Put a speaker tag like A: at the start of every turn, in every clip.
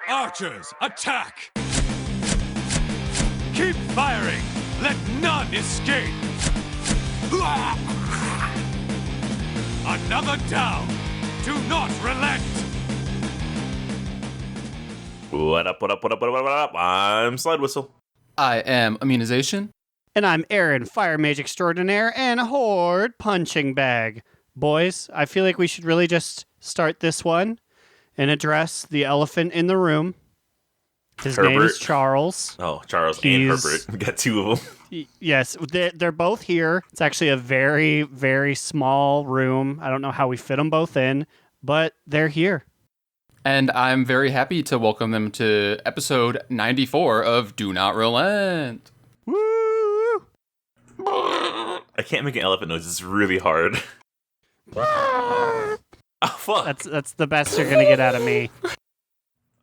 A: Archers, attack! Keep firing! Let none escape! Another down! Do not relent!
B: What up? I'm Slidewhistle.
C: I am Immunization.
D: And I'm Aaron, Fire Mage Extraordinaire and Horde Punching Bag. Boys, I feel like we should really just start this one and address the elephant in the room. His name is Charles.
B: Oh, Charles and Herbert. We got two of them.
D: Yes, they're both here. It's actually a very, very small room. I don't know how we fit them both in, but they're here.
C: And I'm very happy to welcome them to episode 94 of Do Not Relent.
D: Woo!
B: I can't make an elephant noise. It's really hard. Oh, fuck.
D: That's the best you're going to get out of me.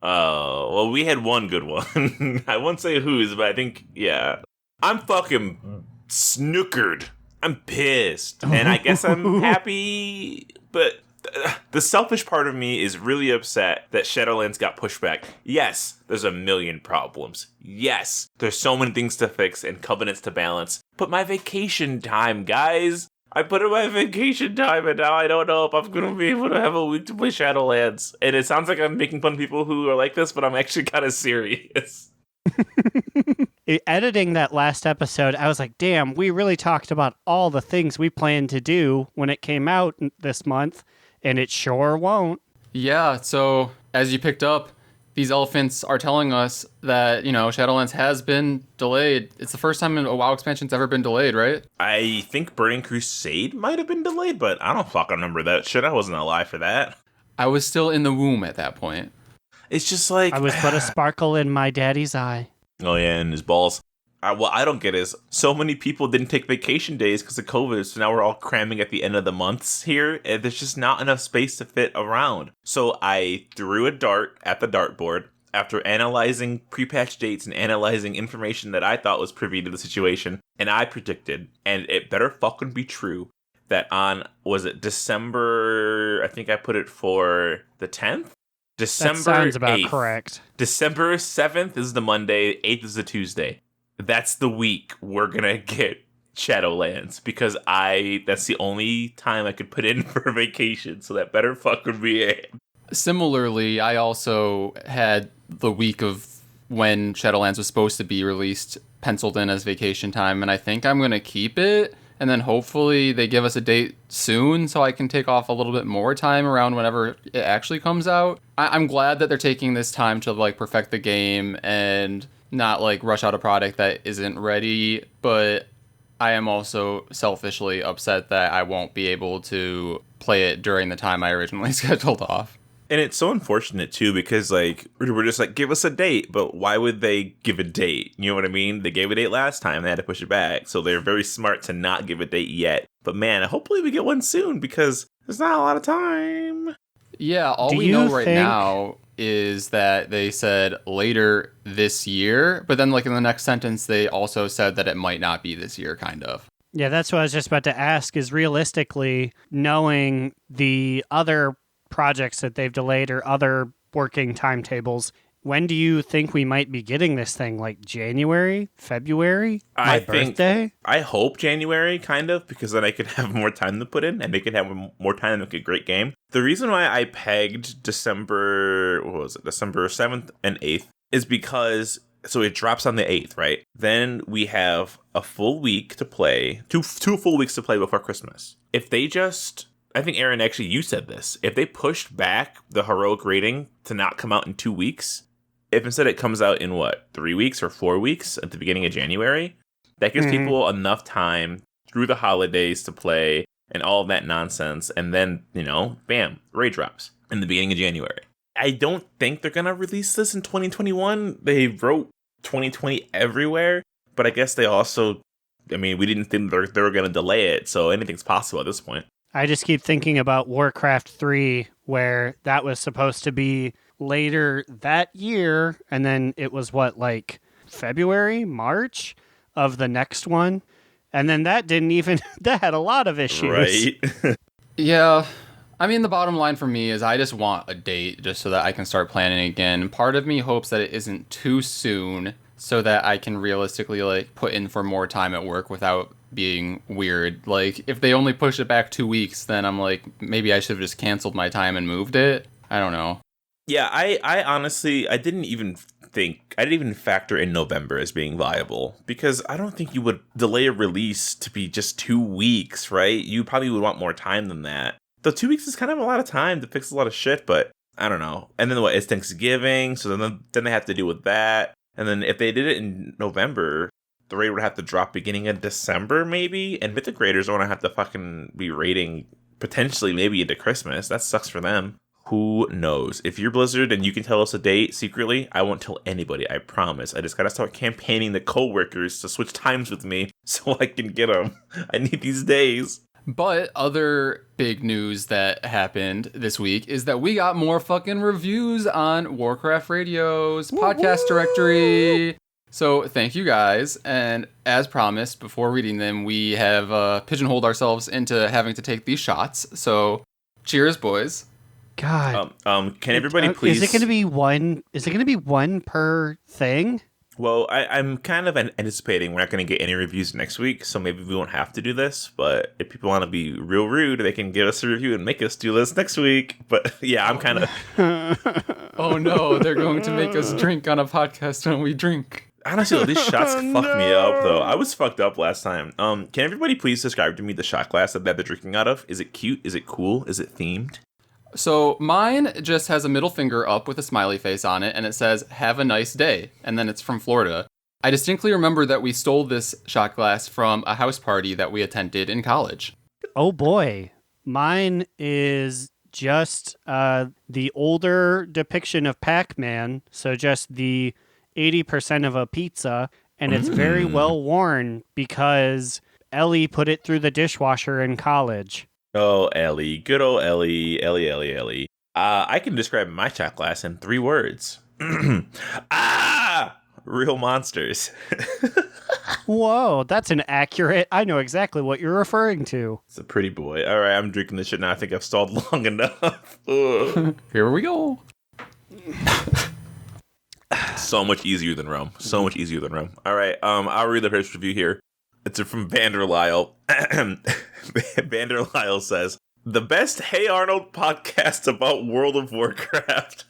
B: Oh, well, we had one good one. I won't say whose, but I think, yeah. I'm fucking snookered. I'm pissed. And I guess I'm happy, but the selfish part of me is really upset that Shadowlands got pushed back. Yes, there's a million problems. Yes, there's so many things to fix and covenants to balance. But my vacation time, guys. I put in my vacation time, and now I don't know if I'm going to be able to have a week to play Shadowlands. And it sounds like I'm making fun of people who are like this, but I'm actually kind of serious.
D: Editing that last episode, I was like, damn, we really talked about all the things we planned to do when it came out this month, and it sure won't.
C: Yeah, so as you picked up, these elephants are telling us that, Shadowlands has been delayed. It's the first time a WoW expansion's ever been delayed, right?
B: I think Burning Crusade might have been delayed, but I don't fucking remember that shit. I wasn't alive for that.
C: I was still in the womb at that point.
B: It's just like...
D: I was but a sparkle in my daddy's eye.
B: Oh, yeah, and his balls. What I don't get is so many people didn't take vacation days because of COVID, so now we're all cramming at the end of the months here, and there's just not enough space to fit around. So I threw a dart at the dartboard after analyzing pre-patch dates and analyzing information that I thought was privy to the situation, and I predicted, and it better fucking be true, that on, was it December, I think I put it for the 10th? December
D: That sounds about
B: 8th.
D: correct.
B: December 7th is the Monday, 8th is the Tuesday. That's the week we're gonna get Shadowlands because that's the only time I could put in for vacation, so that better fucking be it.
C: Similarly, I also had the week of when Shadowlands was supposed to be released penciled in as vacation time, and I think I'm gonna keep it, and then hopefully they give us a date soon so I can take off a little bit more time around whenever it actually comes out. I'm glad that they're taking this time to perfect the game and not rush out a product that isn't ready, but I am also selfishly upset that I won't be able to play it during the time I originally scheduled off.
B: And it's so unfortunate too because we're just give us a date, but why would they give a date? You know what I mean? They gave a date last time, they had to push it back, so they're very smart to not give a date yet. But man, hopefully we get one soon because there's not a lot of time.
C: Yeah, all we know right now is that they said later this year, but then in the next sentence, they also said that it might not be this year, kind of.
D: Yeah, that's what I was just about to ask, is realistically, knowing the other projects that they've delayed or other working timetables, when do you think we might be getting this thing? January? February? My birthday?
B: I hope January, kind of, because then I could have more time to put in, and they could have more time to make a great game. The reason why I pegged December 7th and 8th, is because, so it drops on the 8th, right? Then we have a full week to play, two full weeks to play before Christmas. If they just... I think, Aaron, actually, you said this. If they pushed back the heroic rating to not come out in 2 weeks, if instead it comes out in, 3 weeks or 4 weeks at the beginning of January, that gives people enough time through the holidays to play and all of that nonsense. And then, bam, raid drops in the beginning of January. I don't think they're going to release this in 2021. They wrote 2020 everywhere, but I guess they also, we didn't think they were going to delay it. So anything's possible at this point.
D: I just keep thinking about Warcraft 3, where that was supposed to be later that year, and then it was February, March of the next one, and then that didn't even, that had a lot of issues.
B: Right.
C: Yeah, I mean, the bottom line for me is I just want a date just so that I can start planning again. Part of me hopes that it isn't too soon so that I can realistically like put in for more time at work without being weird. Like, if they only push it back 2 weeks, then I'm like, maybe I should have just canceled my time and moved it. I don't know.
B: Yeah, I honestly, I didn't even factor in November as being viable, because I don't think you would delay a release to be just 2 weeks, right? You probably would want more time than that. The 2 weeks is kind of a lot of time to fix a lot of shit, but I don't know. And then it's Thanksgiving, so then they have to deal with that. And then if they did it in November, the raid would have to drop beginning of December, maybe. And Mythic Raiders don't have to fucking be raiding potentially maybe into Christmas. That sucks for them. Who knows? If you're Blizzard and you can tell us a date secretly, I won't tell anybody, I promise. I just gotta start campaigning the coworkers to switch times with me so I can get them. I need these days.
C: But other big news that happened this week is that we got more fucking reviews on Warcraft Radio's podcast directory. So thank you guys. And as promised, before reading them, we have pigeonholed ourselves into having to take these shots. So cheers, boys.
D: God.
B: Can everybody please?
D: Is it going to be one? Is it going to be one per thing?
B: Well, I'm kind of anticipating we're not going to get any reviews next week, so maybe we won't have to do this. But if people want to be real rude, they can give us a review and make us do this next week. But yeah, I'm kind of.
C: Oh no, they're going to make us drink on a podcast when we drink.
B: Honestly, these shots fucked me up, though. I was fucked up last time. Can everybody please describe to me the shot glass that they're drinking out of? Is it cute? Is it cool? Is it themed?
C: So mine just has a middle finger up with a smiley face on it, and it says, "Have a nice day." And then it's from Florida. I distinctly remember that we stole this shot glass from a house party that we attended in college.
D: Oh boy. Mine is just the older depiction of Pac-Man. So just the 80% of a pizza. And it's very well worn because Ellie put it through the dishwasher in college.
B: Oh, Ellie. Good old Ellie. Ellie. I can describe my shot glass in 3 words. Real monsters.
D: Whoa, that's an accurate. I know exactly what you're referring to.
B: It's a pretty boy. All right, I'm drinking this shit now. I think I've stalled long enough.
C: Here we go.
B: So much easier than rum. All right, I'll read the first review here. It's from Vanderlyle. Vanderlyle says, "The best Hey Arnold podcast about World of Warcraft."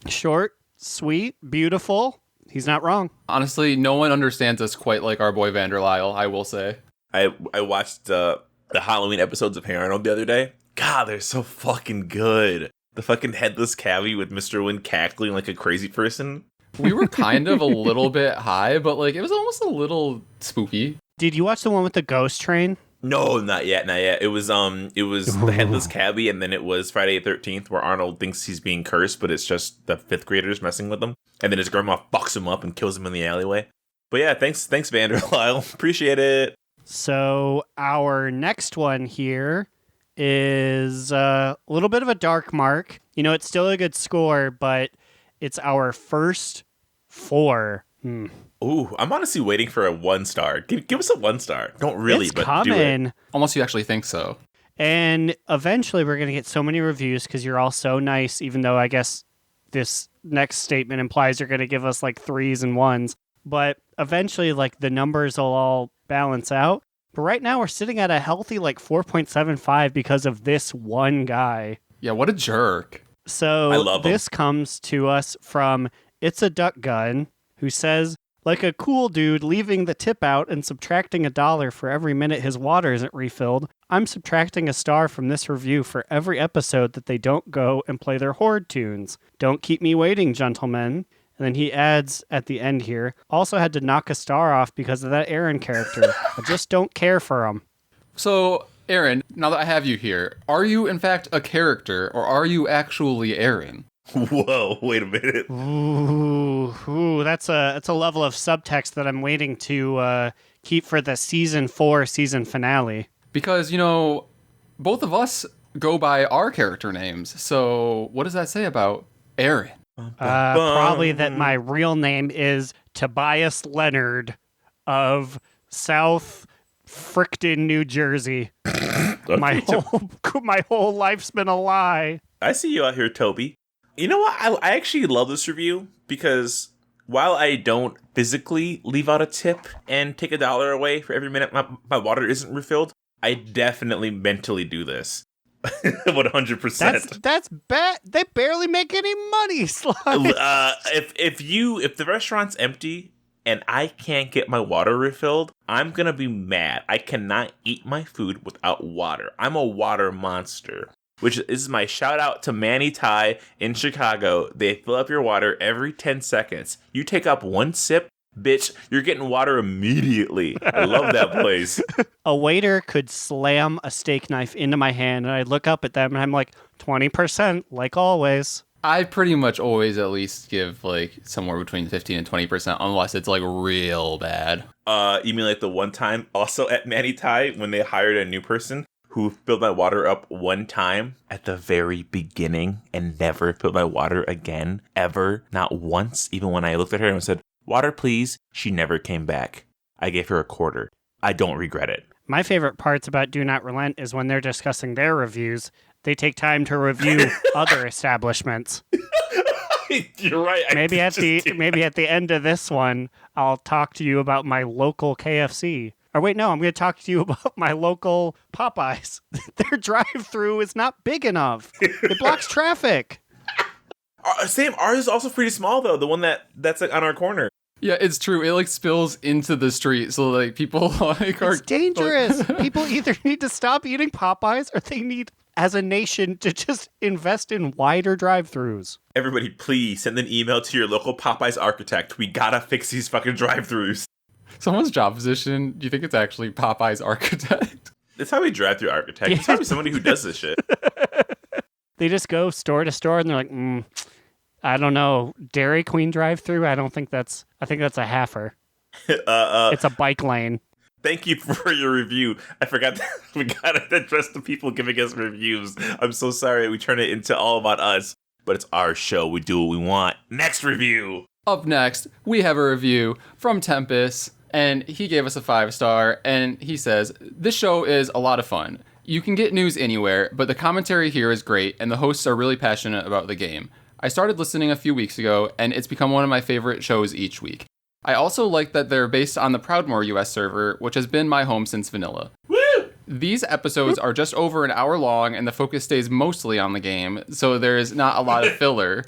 D: Short, sweet, beautiful. He's not wrong.
C: Honestly, no one understands us quite like our boy Vanderlyle, I will say.
B: I watched the Halloween episodes of Hey Arnold the other day. God, they're so fucking good. The fucking headless cabbie with Mr. Wind cackling like a crazy person.
C: We were kind of a little bit high, but like it was almost a little spooky.
D: Did you watch the one with the ghost train?
B: No, not yet. It was the headless cabbie, and then it was Friday the 13th, where Arnold thinks he's being cursed, but it's just the 5th graders messing with him, and then his grandma fucks him up and kills him in the alleyway. But yeah, thanks Vanderlyle. Appreciate it.
D: So our next one here is a little bit of a dark mark. You know, it's still a good score, but it's our first 4.
B: Ooh, I'm honestly waiting for a 1 star. Give us a 1 star. Don't really,
D: it's
B: but
D: coming.
B: do it.
C: Almost you actually think so.
D: And eventually we're going to get so many reviews because you're all so nice, even though I guess this next statement implies you're going to give us like 3s and 1s. But eventually, like, the numbers will all balance out. But right now we're sitting at a healthy like 4.75 because of this one guy.
C: Yeah, what a jerk.
D: So
B: I love him.
D: This comes to us from It's a Duck Gun, who says, "Like a cool dude leaving the tip out and subtracting $1 for every minute his water isn't refilled, I'm subtracting a star from this review for every episode that they don't go and play their Horde tunes. Don't keep me waiting, gentlemen." And then he adds at the end here, "Also had to knock a star off because of that Aaron character. I just don't care for him."
C: So, Aaron, now that I have you here, are you in fact a character or are you actually Aaron?
B: Whoa, wait a minute.
D: Ooh, that's a level of subtext that I'm waiting to keep for the season 4 season finale.
C: Because, you know, both of us go by our character names. So what does that say about Aaron?
D: Probably that my real name is Tobias Leonard of South Fricton, New Jersey. My whole life's been a lie.
B: I see you out here, Toby. You know what? I actually love this review because while I don't physically leave out a tip and take $1 away for every minute my water isn't refilled, I definitely mentally do this. 100%.
D: That's bad. They barely make any money, Slide.
B: If the restaurant's empty and I can't get my water refilled, I'm gonna be mad. I cannot eat my food without water. I'm a water monster. Which is my shout out to Manny Tai in Chicago. They fill up your water every 10 seconds. You take up one sip, bitch, you're getting water immediately. I love that place.
D: A waiter could slam a steak knife into my hand, and I look up at them, and I'm like, 20%, like always.
C: I pretty much always at least give like somewhere between 15 and 20%, unless it's like real bad.
B: You mean like the one time also at Manny Tai when they hired a new person who filled my water up one time at the very beginning and never filled my water again, ever, not once, even when I looked at her and said, "Water, please." She never came back. I gave her a quarter. I don't regret it.
D: My favorite parts about Do Not Relent is when they're discussing their reviews, they take time to review other establishments.
B: You're right.
D: Maybe at the end of this one, I'll talk to you about my local KFC. Or wait, no, I'm going to talk to you about my local Popeyes. Their drive-thru is not big enough. It blocks traffic.
B: Same. Ours is also pretty small though. The one that's like on our corner.
C: Yeah, it's true. It like spills into the street, so like people like are.
D: It's dangerous. People either need to stop eating Popeyes, or they need, as a nation, to just invest in wider drive-thrus.
B: Everybody, please send an email to your local Popeyes architect. We gotta fix these fucking drive-thrus.
C: Someone's job position. Do you think it's actually Popeye's architect?
B: It's probably drive-thru architect. It's probably somebody who does this shit.
D: They just go store to store and they're like, I don't know, Dairy Queen drive-thru? I think that's a halfer. It's a bike lane.
B: Thank you for your review. I forgot that we gotta address the people giving us reviews. I'm so sorry we turn it into all about us, but it's our show. We do what we want. Next review.
C: Up next, we have a review from Tempest, and he gave us a 5-star, and he says, "This show is a lot of fun. You can get news anywhere, but the commentary here is great, and the hosts are really passionate about the game. I started listening a few weeks ago, and it's become one of my favorite shows each week. I also like that they're based on the Proudmoore US server, which has been my home since vanilla. Woo! These episodes are just over an hour long, and the focus stays mostly on the game, so there's not a lot of filler."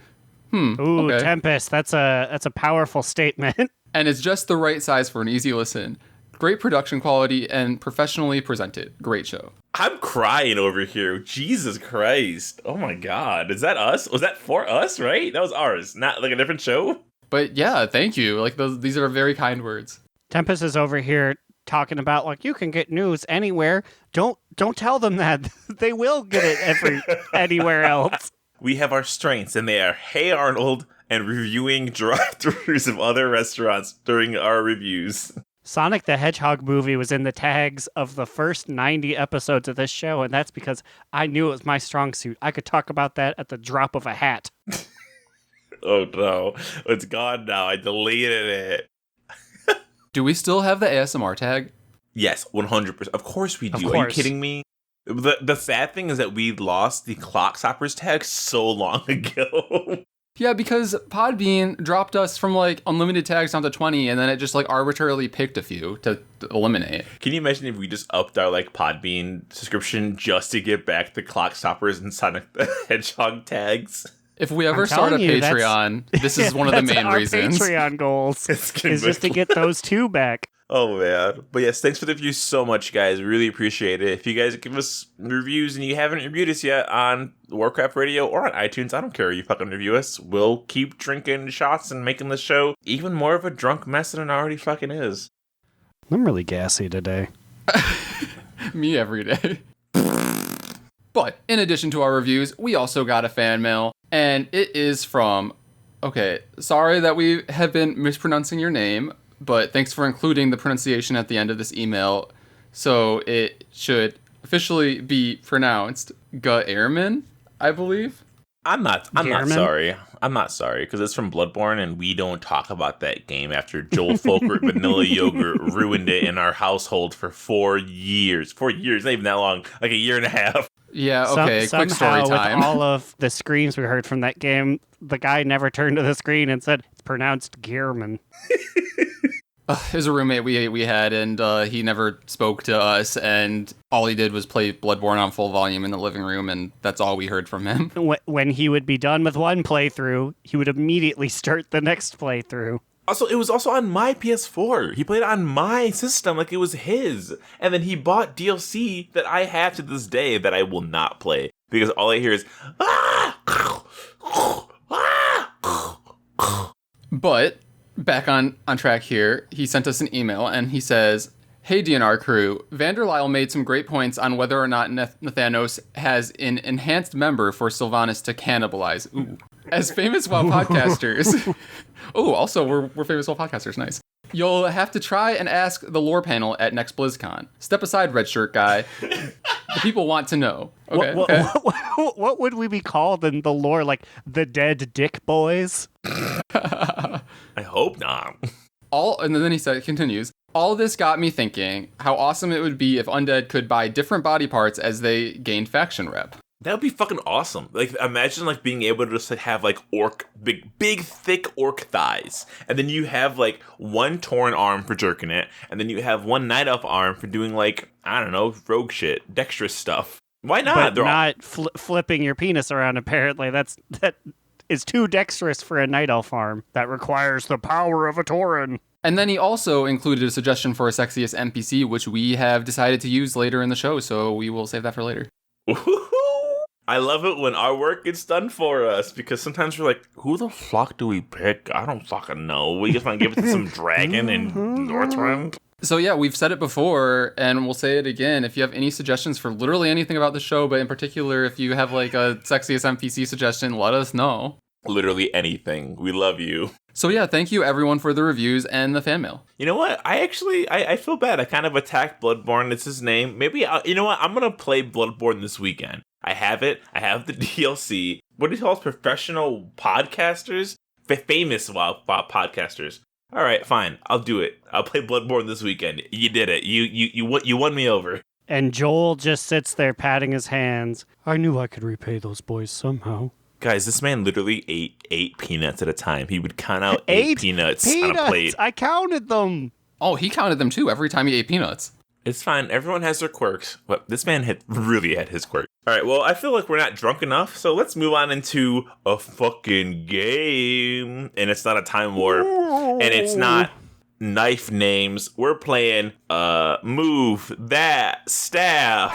D: Ooh,
C: okay.
D: Tempest, that's a powerful statement.
C: "And it's just the right size for an easy listen. Great production quality and professionally presented. Great show."
B: I'm crying over here. Jesus Christ. Oh my God. Is that us? Was that for us, right? That was ours, not like a different show?
C: But yeah, thank you. Like these are very kind words.
D: Tempest is over here talking about like you can get news anywhere. Don't tell them that. They will get it anywhere else.
B: We have our strengths, and they are Hey Arnold and reviewing drive-thrus of other restaurants during our reviews.
D: Sonic the Hedgehog movie was in the tags of the first 90 episodes of this show, and that's because I knew it was my strong suit. I could talk about that at the drop of a hat.
B: Oh no, it's gone now. I deleted it.
C: Do we still have the ASMR tag?
B: Yes, 100%. Of course we do.
D: Of
B: Are you
D: course.
B: kidding me? The sad thing is that we lost the Clockstoppers tag so long ago.
C: Yeah, because Podbean dropped us from like unlimited tags down to 20, and then it just like arbitrarily picked a few to eliminate.
B: Can you imagine if we just upped our like Podbean subscription just to get back the Clockstoppers and Sonic the Hedgehog tags?
C: If we ever start a
D: telling you,
C: Patreon, this is one of the main
D: our
C: reasons.
D: Patreon goals is just to get those two back.
B: Oh, man. But yes, thanks for the reviews so much, guys. Really appreciate it. If you guys give us reviews and you haven't reviewed us yet on Warcraft Radio or on iTunes, I don't care if you fucking review us. We'll keep drinking shots and making the show even more of a drunk mess than it already fucking is.
D: I'm really gassy today.
C: Me every day. But in addition to our reviews, we also got a fan mail, and it is from... Okay, sorry that we have been mispronouncing your name, but thanks for including the pronunciation at the end of this email. So it should officially be pronounced Ga-Airman, I believe.
B: I'm not
D: Gehrman?
B: sorry. I'm not sorry because it's from Bloodborne and we don't talk about that game after Joel Folkert Vanilla Yogurt ruined it in our household for 4 years. 4 years, not even that long, like a year and a half.
C: Yeah, okay, quick story
D: somehow,
C: time.
D: with all of the screams we heard from that game, the guy never turned to the screen and said, it's pronounced Gehrman.
C: There's a roommate we had, and he never spoke to us, and all he did was play Bloodborne on full volume in the living room, and that's all we heard from him.
D: When he would be done with one playthrough, he would immediately start the next playthrough.
B: Also, it was also on my PS4. He played it on my system like it was his. And then he bought DLC that I have to this day that I will not play. Because all I hear is, ah!
C: But, back on track here, he sent us an email, and he says, "Hey DNR crew, Vanderlyle made some great points on whether or not Nathanos has an enhanced member for Sylvanas to cannibalize. Ooh. As famous WoW podcasters..." Oh, also, we're famous WoW podcasters, nice. "You'll have to try and ask the lore panel at next BlizzCon. Step aside, red shirt guy. The people want to know." Okay,
D: What would we be called in the lore? Like, the Dead Dick Boys?
B: I hope not.
C: And then he continues, "All this got me thinking how awesome it would be if undead could buy different body parts as they gained faction rep."
B: That would be fucking awesome. Like, imagine, like, being able to just like, have, like, big, thick orc thighs. And then you have, like, one Tauren arm for jerking it. And then you have one Night Elf arm for doing, like, I don't know, rogue shit, dexterous stuff. Why not?
D: But not flipping your penis around, apparently. That is too dexterous for a Night Elf arm. That requires the power of a Tauren.
C: And then he also included a suggestion for a sexiest NPC, which we have decided to use later in the show, so we will save that for later.
B: I love it when our work gets done for us, because sometimes we're like, who the fuck do we pick? I don't fucking know. We just want to give it to some dragon in Northrend.
C: So yeah, we've said it before, and we'll say it again. If you have any suggestions for literally anything about the show, but in particular, if you have like a sexiest NPC suggestion, let us know.
B: Literally anything. We love you.
C: So yeah, thank you everyone for the reviews and the fan mail.
B: You know what? I feel bad. I kind of attacked Bloodborne. It's his name. Maybe, you know what? I'm going to play Bloodborne this weekend. I have it. I have the DLC. What do you call it? Professional podcasters? Famous podcasters. All right, fine. I'll do it. I'll play Bloodborne this weekend. You did it. You won me over.
D: And Joel just sits there patting his hands. I knew I could repay those boys somehow.
B: Guys, this man literally ate 8 peanuts at a time. He would count out 8 peanuts on a plate.
D: I counted them.
C: Oh, he counted them too every time he ate peanuts.
B: It's fine. Everyone has their quirks. But this man really had his quirks. All right, well, I feel like we're not drunk enough, so let's move on into a fucking game. And it's not a time warp, and it's not knife names. We're playing Move That Staff.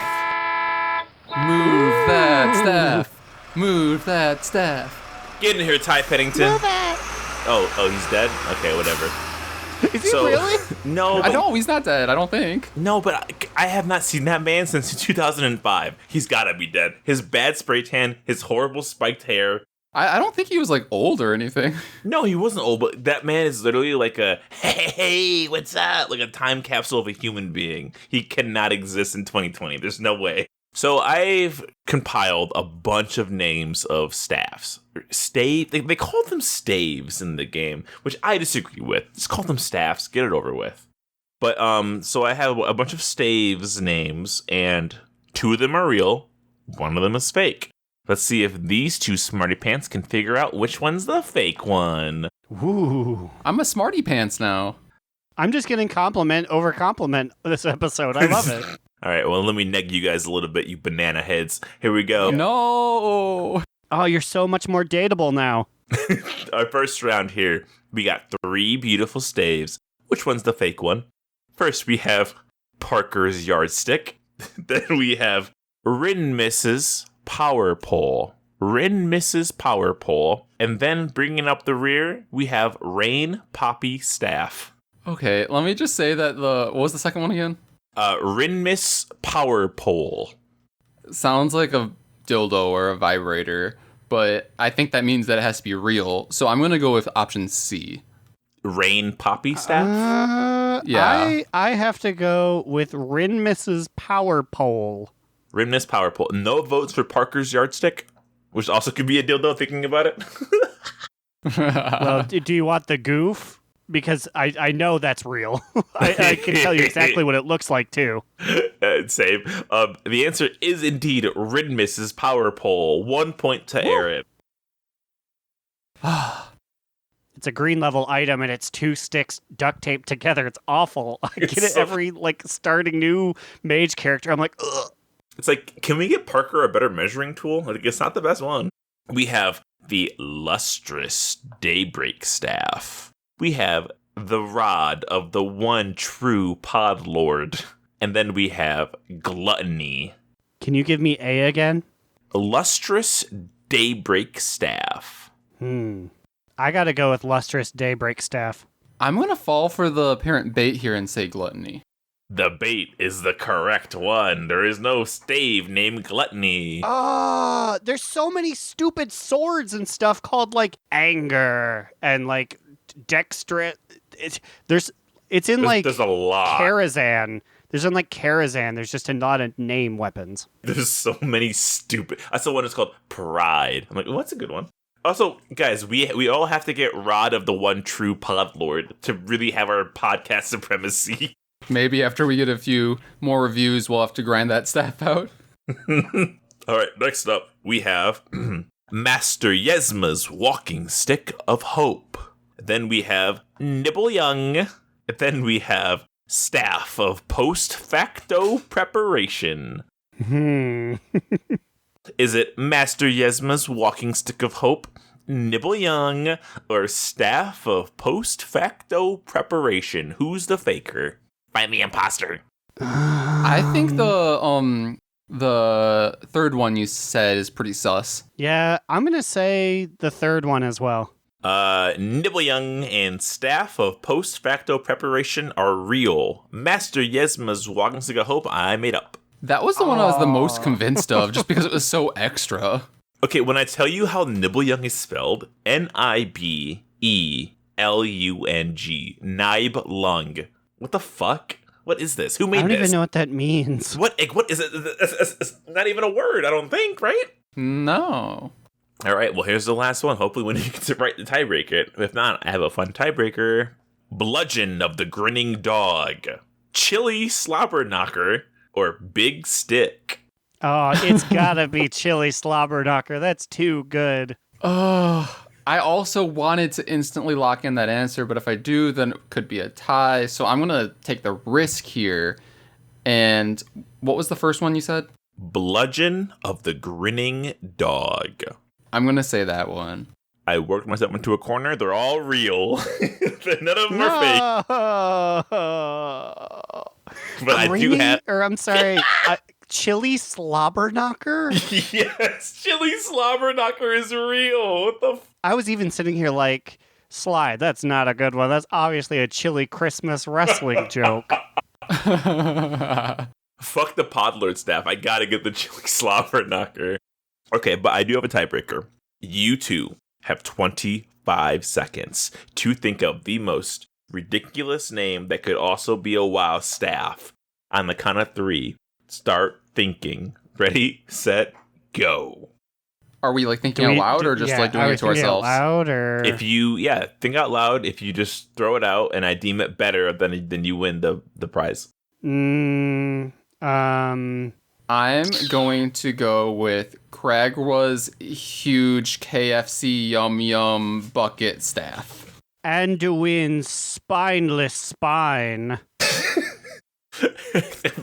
C: Move that staff. Move that staff.
B: Get in here, Ty Pennington.
D: Move it.
B: Oh, he's dead? Okay, whatever.
D: Is he really?
B: No,
C: I know he's not dead. I don't think.
B: No, but I have not seen that man since 2005. He's gotta be dead. His bad spray tan, his horrible spiked hair.
C: I don't think he was like old or anything.
B: No, he wasn't old, but that man is literally like a, hey, what's up? Like a time capsule of a human being. He cannot exist in 2020. There's no way. So I've compiled a bunch of names of staffs. They call them staves in the game, which I disagree with. Just call them staffs. Get it over with. But so I have a bunch of staves names, and 2 of them are real. 1 of them is fake. Let's see if these 2 smarty pants can figure out which one's the fake one.
D: Ooh.
C: I'm a smarty pants now.
D: I'm just getting compliment over compliment this episode. I love it.
B: All right, well, let me neg you guys a little bit, you banana heads. Here we go.
C: No.
D: Oh, you're so much more dateable now.
B: Our first round here, we got 3 beautiful staves. Which one's the fake one? First, we have Parker's Yardstick. Then we have Rin Mrs. Power Pole. Rin Mrs. Power Pole. And then bringing up the rear, we have Rain Poppy Staff.
C: Okay, let me just say that what was the second one again?
B: Rinmis Power Pole.
C: Sounds like a dildo or a vibrator, but I think that means that it has to be real. So I'm going to go with option C.
B: Rain Poppy Staff?
C: Yeah.
D: I have to go with Rin Mrs. Power Pole.
B: Rinmis Power Pole. No votes for Parker's Yardstick? which also could be a dildo thinking about it.
D: Well, do you want the goof? Because I know that's real. I can tell you exactly what it looks like, too.
B: Same. The answer is indeed Ridmis's power pole. 1 point to Aaron.
D: It's a green level item, and it's 2 sticks duct taped together. It's awful. I get it every, starting new mage character. I'm like, ugh.
B: It's like, can we get Parker a better measuring tool? Like, it's not the best one. We have the lustrous Daybreak Staff. We have the rod of the one true pod lord. And then we have Gluttony.
D: Can you give me A again?
B: Lustrous Daybreak Staff.
D: I gotta go with Lustrous Daybreak Staff.
C: I'm going to fall for the apparent bait here and say Gluttony.
B: The bait is the correct one. There is no stave named Gluttony.
D: There's so many stupid swords and stuff called, Anger and, Dextra. It's in
B: there's a lot.
D: Karazhan. There's in Karazhan. There's just a lot of name weapons.
B: There's so many stupid. I saw one that's called Pride. I'm like, oh, that's a good one. Also, guys, we all have to get Rod of the one true pod lord to really have our podcast supremacy.
C: Maybe after we get a few more reviews, we'll have to grind that staff out.
B: All right, next up, we have Master Yesma's Walking Stick of Hope. Then we have Nibble Young. Then we have Staff of Post Facto Preparation. Is it Master Yesma's Walking Stick of Hope, Nibble Young, or Staff of Post Facto Preparation? Who's the faker? Find the imposter.
C: I think the third one you said is pretty sus.
D: Yeah, I'm gonna say the third one as well.
B: Nibble Young and Staff of Post Facto Preparation are real. Master Yesma's Walking Stick of Hope, I made up.
C: That was the one I was the most convinced of, just because it was so extra.
B: Okay, when I tell you how Nibble Young is spelled, Nibeelung, Nibe Lung. What the fuck? What is this? Who made this?
D: I don't even know what that means.
B: What is it? It's not even a word, I don't think, right?
C: No.
B: All right, well, here's the last one. Hopefully when you get to write the tiebreaker. If not, I have a fun tiebreaker. Bludgeon of the Grinning Dog. Chili Slobber Knocker. Or Big Stick.
D: Oh, it's gotta be Chili Slobber Knocker. That's too good.
C: I also wanted to instantly lock in that answer, but if I do, then it could be a tie. So I'm going to take the risk here. And what was the first one you said?
B: Bludgeon of the Grinning Dog.
C: I'm going to say that one.
B: I worked myself into a corner. They're all real. None of them are fake. But I do have...
D: I'm sorry, Chili Slobber Knocker?
B: Yes, Chili Slobber Knocker is real. What the
D: I was even sitting here like, Slide, that's not a good one. That's obviously a Chili Christmas wrestling joke.
B: Fuck the Podlord staff. I gotta get the Chili Slobber Knocker. Okay, but I do have a tiebreaker. You two have 25 seconds to think of the most ridiculous name that could also be a WoW staff. On the count of 3, start thinking. Ready, set, go.
C: Are we thinking out loud or just doing it to ourselves?
D: Out loud or...
B: If you, think out loud. If you just throw it out and I deem it better, then you win the prize.
C: I'm going to go with Kragwa's huge KFC Yum Yum bucket staff.
D: Anduin's spineless spine.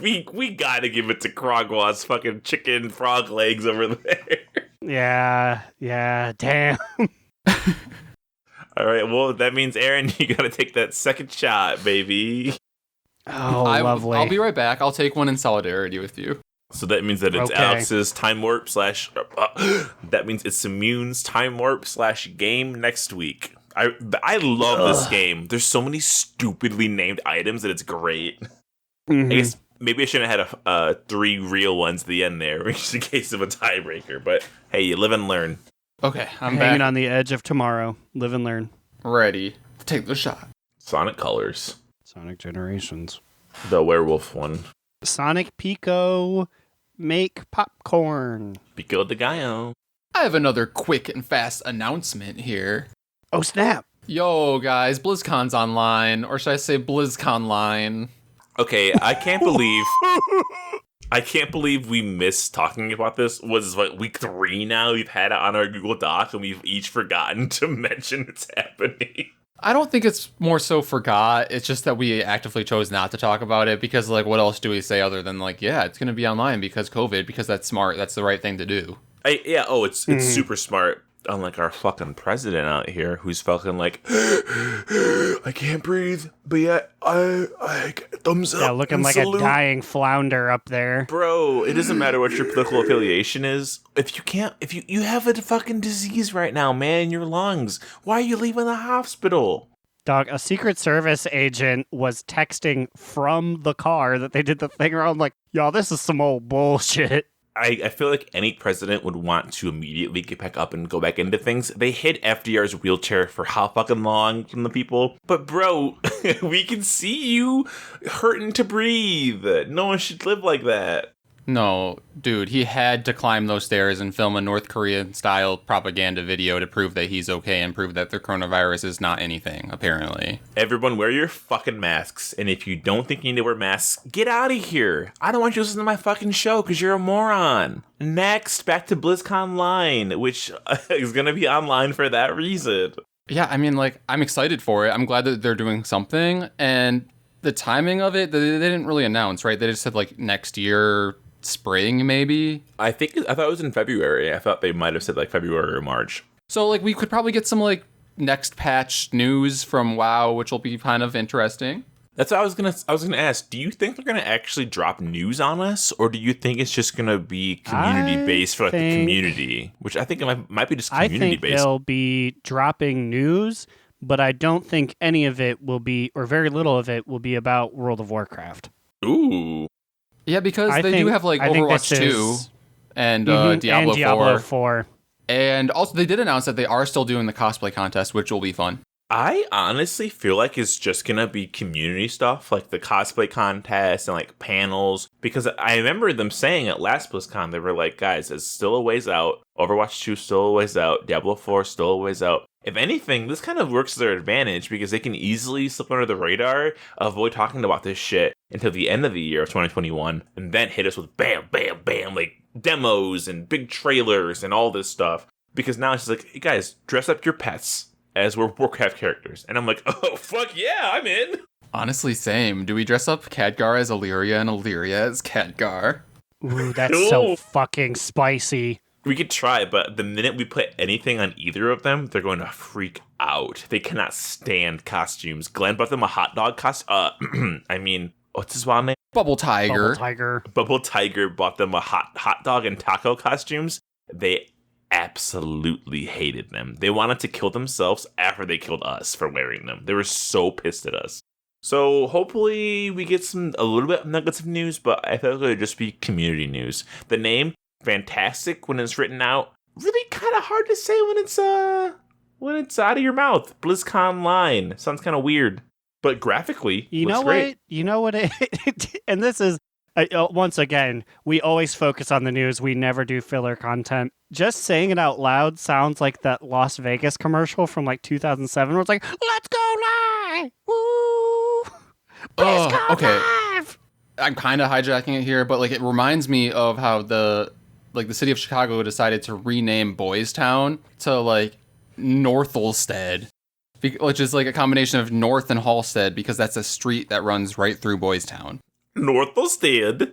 B: we gotta give it to Kragwa's fucking chicken frog legs over there.
D: Yeah, damn.
B: All right, well, that means, Aaron, you gotta take that second shot, baby.
D: Oh, lovely.
C: I'll be right back. I'll take one in solidarity with you.
B: So that means that it's Alex's time warp / that means it's Immune's time warp / game next week. I love this game. There's so many stupidly named items that it's great. Mm-hmm. I guess maybe I shouldn't have had 3 real ones at the end there, just in case of a tiebreaker. But hey, you live and learn.
C: Okay, I'm
D: hanging
C: back.
D: On the edge of tomorrow. Live and learn.
C: Ready to take the shot.
B: Sonic Colors.
D: Sonic Generations.
B: The werewolf one.
D: Sonic Pico. Make popcorn.
B: Pico de Gallo.
C: I have another quick and fast announcement here.
D: Oh, snap.
C: Yo, guys, BlizzCon's online, or should I say BlizzConline?
B: Okay, I can't believe we missed talking about this. Was like week 3 now? We've had it on our Google Doc, and we've each forgotten to mention it's happening.
C: I don't think it's more so forgot. It's just that we actively chose not to talk about it because, like, what else do we say other than, like, yeah, it's going to be online because COVID, because that's smart. That's the right thing to do.
B: It's super smart. Unlike our fucking president out here, who's fucking like, I can't breathe, but yet I thumbs up.
D: Yeah, looking like
B: salute.
D: a dying flounder up there.
B: Bro, it doesn't matter what your political affiliation is. If you have a fucking disease right now, man, in your lungs, why are you leaving the hospital?
D: Dog, a Secret Service agent was texting from the car that they did the thing around, like, y'all, this is some old bullshit.
B: I feel like any president would want to immediately get back up and go back into things. They hid FDR's wheelchair for how fucking long from the people? But bro, we can see you hurting to breathe. No one should live like that.
C: No, dude, he had to climb those stairs and film a North Korean-style propaganda video to prove that he's okay and prove that the coronavirus is not anything, apparently.
B: Everyone wear your fucking masks, and if you don't think you need to wear masks, get out of here. I don't want you to listen to my fucking show because you're a moron. Next, back to BlizzcOnline, which is going to be online for that reason.
C: Yeah, I mean, like, I'm excited for it. I'm glad that they're doing something, and the timing of it, they didn't really announce, right? They just said, like, next year... spring, maybe?
B: I thought it was in February. I thought they might have said like February or March.
C: So like we could probably get some like next patch news from WoW, which will be kind of interesting.
B: That's what I was gonna ask. Do you think they're gonna actually drop news on us, or do you think it's just gonna be community based for like the community? Which I think it might be just community based.
D: I think they'll be dropping news, but I don't think any of it will be, or very little of it will be about World of Warcraft.
B: Ooh.
C: Yeah, because they do have like Overwatch 2 and Diablo 4. And also they did announce that they are still doing the cosplay contest, which will be fun.
B: I honestly feel like it's just gonna be community stuff, like the cosplay contest and like panels. Because I remember them saying at last BlizzCon, they were like, guys, it's still a ways out. Overwatch 2 still a ways out. Diablo 4 still a ways out. If anything, this kind of works to their advantage because they can easily slip under the radar, avoid talking about this shit until the end of the year of 2021, and then hit us with bam, bam, bam, like demos and big trailers and all this stuff. Because now it's just like, hey guys, dress up your pets as we're Warcraft characters. And I'm like, oh, fuck yeah, I'm in.
C: Honestly, same. Do we dress up Khadgar as Illyria and Illyria as Khadgar?
D: Ooh, that's so fucking spicy.
B: We could try, but the minute we put anything on either of them, they're going to freak out. They cannot stand costumes. Glenn bought them a hot dog costume. I mean, what's his wild name?
C: Bubble Tiger.
B: Bubble Tiger bought them a hot dog and taco costumes. They absolutely hated them. They wanted to kill themselves after they killed us for wearing them. They were so pissed at us. So hopefully we get a little bit of nuggets of news, but I thought it would just be community news. The name, fantastic when it's written out. Really kind of hard to say when it's out of your mouth. BlizzConline sounds kind of weird, but graphically, looks great.
D: You know what? And this is once again, we always focus on the news. We never do filler content. Just saying it out loud sounds like that Las Vegas commercial from like 2007, where it's like, "Let's go live, woo!"
C: Okay. I'm kind of hijacking it here, but like it reminds me of how the city of Chicago decided to rename Boys Town to like Northelstead, which is like a combination of North and Halstead because that's a street that runs right through Boys Town.
B: Northelstead.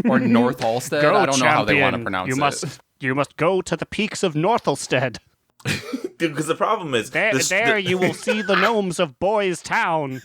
C: Or North Halstead. I don't know how they want to pronounce it.
D: You must go to the peaks of Northelstead.
B: Because the problem is...
D: There you will see the gnomes of Boys Town.